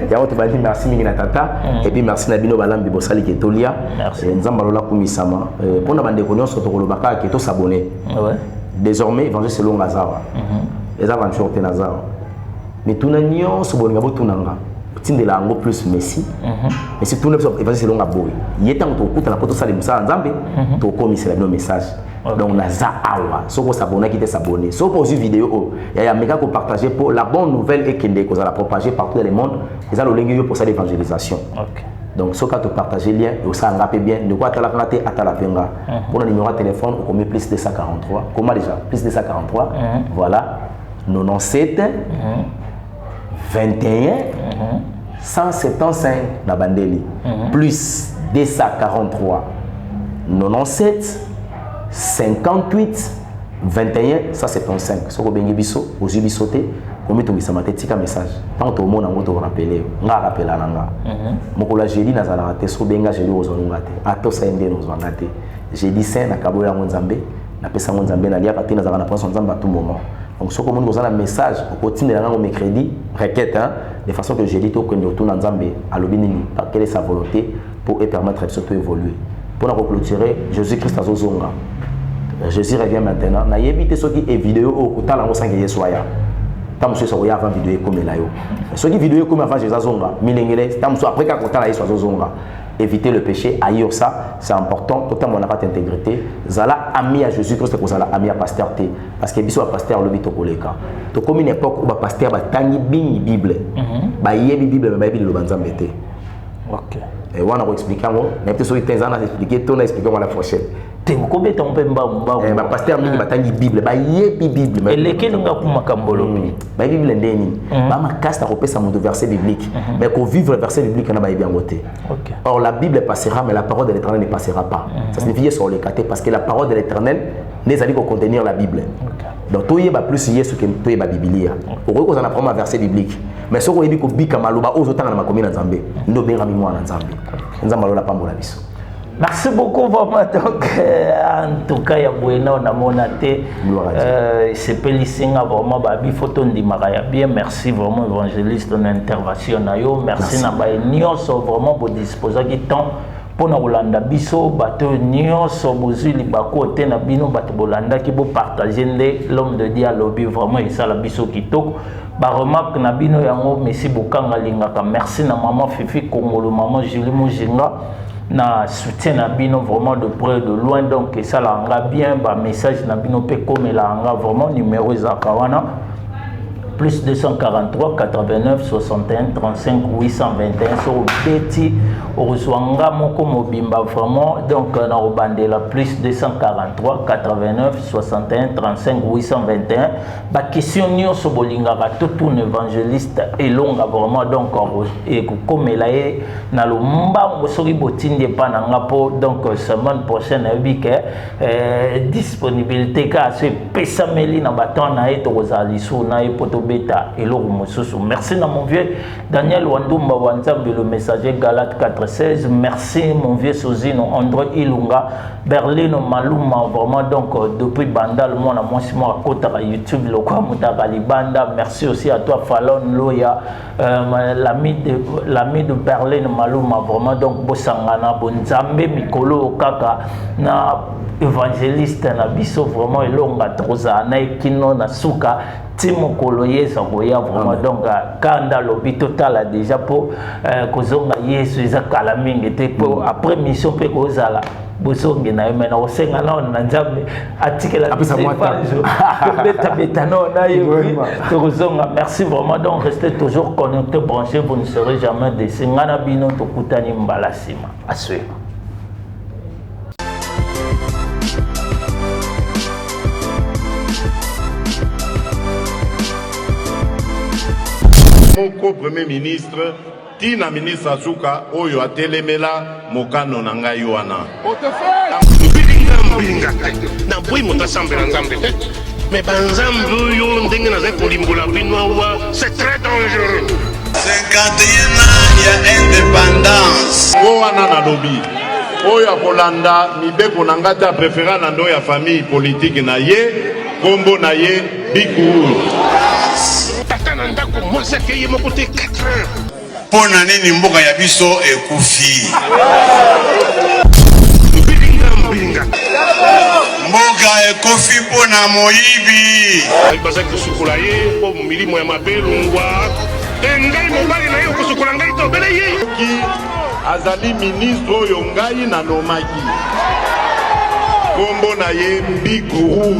Il y a autre bali merci Mingina Tata et puis merci Nabino Balambi Bosali qui Tolia. Merci. Nzambalola Kumisama. Pour la bande connaissance sur le baka qui est s'abonner. Désormais évangile selon Lazare. Les aventures de Lazare. Mais tout n'anion sur bonga botunanga. De la langue plus Messi, mais si tout le monde est selon la boy, il est temps de tout la poto salim ça en Zambie, tu commis le message. Donc na za awa, so ko s'abonner qui te s'abonner, so pour une vidéo, il y a méga ko partager pour la bonne nouvelle et qu'elle qu'on a la propager partout dans le monde, ils ont le lien pour ça l'évangélisation. Donc so ka te partager lien, et ça rappelle bien de quoi atala ngate atala penga. Pour le numéro de téléphone, on met plus de 243. Comment déjà? Plus de 243. Voilà. 97 21 175 na bandeli plus 243 97 58 21 175 soko bengi biso ozu bisote komi to bisamate tika message tant to mona ngoto rappeler nga rappela nanga mokola jeudi na zala te so benga jeudi ozonga te ato saende no zonga te jeudi saint na kabo ya nzambe na pesa nzambe na lia patina zala na pesa nzamba à tout moment. Donc, ce que vous avez un message au quotidien de mercredi, requête, de façon que j'ai dit que nous retournons ensemble à l'obénini, quelle est sa volonté pour permettre de surtout évoluer. Pour la clôturer, Jésus-Christ a zozonga. Jésus revient maintenant. N'a évité ce qui est vidéo au total en 5 years soya. Tant monsieur soya avant vidéo comme là yo. Ce qui vidéo comme avant Jésus zonga, milengele, tant monsieur après quand la soit zonga. Éviter le péché, haïr ça, c'est important. Tout le monde n'a pas d'intégrité. Zala ami à Jésus-Christ, que Zala ami à pasteur T. Parce que biso pasteur le bito koleka. To comme une époque où pasteur ba tangi bing Bible. Ba yebi Bible ba Bible le banzambe té. OK. Et on a expliqué moi, mais peut-être sur 15 ans on a expliqué, tout on a expliqué moi la prochaine. Te combien de temps peut mba ba pasteur mingi ba tangi Bible, ba yebi Bible. Et lesquels nga kuma kambolo. Ba Bible ndeni. Ba ma casta repesa mon verset biblique. Mais qu'on vivre le verset biblique na ba yebi ngoté. OK. Or la Bible passera mais la parole de l'Éternel ne passera pas. Ça signifie sur les côtés parce que la parole de l'Éternel n'est allée contenir la Bible. Donc tout y est plus yesu que tout y est Biblia. Pour qu'on en apprend un verset biblique. Mais ce qu'on dit que bika maloba aux autant na makomina nzambe. Ndo benga mi mwana nzambe. Nzamba lola pambola biso. Merci beaucoup vraiment donc en tout cas ya bueno na monate c'est pelisinga vraiment ba bi photo ndimaka ya bien merci vraiment évangéliste ton intervention na yo merci na ba nyonso vraiment bo disposer ki temps pour na Rolanda biso bato nyonso bozuli bako te na bino bato bolanda ki bo partager l'homme de dialogue vraiment et ça la biso kitoko ba remarque na bino yango merci bokanga lingaka merci na maman Fifi Kongolo maman Julie Mujinga na soutien na bino vraiment de près de loin donc ça la nga bien ba message na bino pe comme la nga vraiment numéro zakawana plus 243 89 61 35 821 sur Betty Oruswanga moko mobimba vraiment donc na obandela plus 243 89 61 35 821 ba question nyonso bolingaka tout un évangéliste elonga vraiment donc et comme là na lo mbango soki botindi pa na ngapo donc semaine prochaine ebike disponibilité ka se pesameli na baton na eto kozalisu na epoto beta eloko mosusu. Merci na mon vieux Daniel Wandumba Wanzambe le messager Galate 416. Merci mon vieux Sozino André Ilunga Berlino Maluma vraiment donc depuis Bandal moi na moi kota YouTube lokwa mutaka libanda. Merci aussi à toi Fallon Loya l'ami de Berlin Maluma vraiment donc bosangana bonzambe mikolo kaka na évangéliste na biso vraiment elonga troza na kino na suka Timo Koloye Sagoya vraiment donc kanda lobi total déjà pour kozonga Yesu ezakala mingi te pour après mission pe kozala bosonge na yo mena osenga na on na nzambe atikela apesa moi beta na yo tozonga. Merci vraiment, donc restez toujours connectés, branchés, vous ne serez jamais déçus. Ngana bino tokutani mbala sima à suivre. Moko premier ministre tina ministre Asuka oyo atelemela mokano na ngai wana mbinga na boyi moto asambela nzambe te mais banzambe oyo ndenge naza kolimbola bino awa c'est très dangereux. 51 ans ya indépendance. o wana nalobi oyo akolanda mibeko na ngai te apréféra na ndo ya famille politique na ye kombo na ye Bikuru. Tata na ndako mwasi akeye moko te 4 ans. Pona nini mboka ya biso ekufi? Mbinga Mboka ekufi pona moyibi. baza kosukola ye po milimo ya mabe lungwa ngai mobali na ye kosukola ngai to bele ye Ki azali ministre oyo ngai nanomaki kombo na ye Bikuru.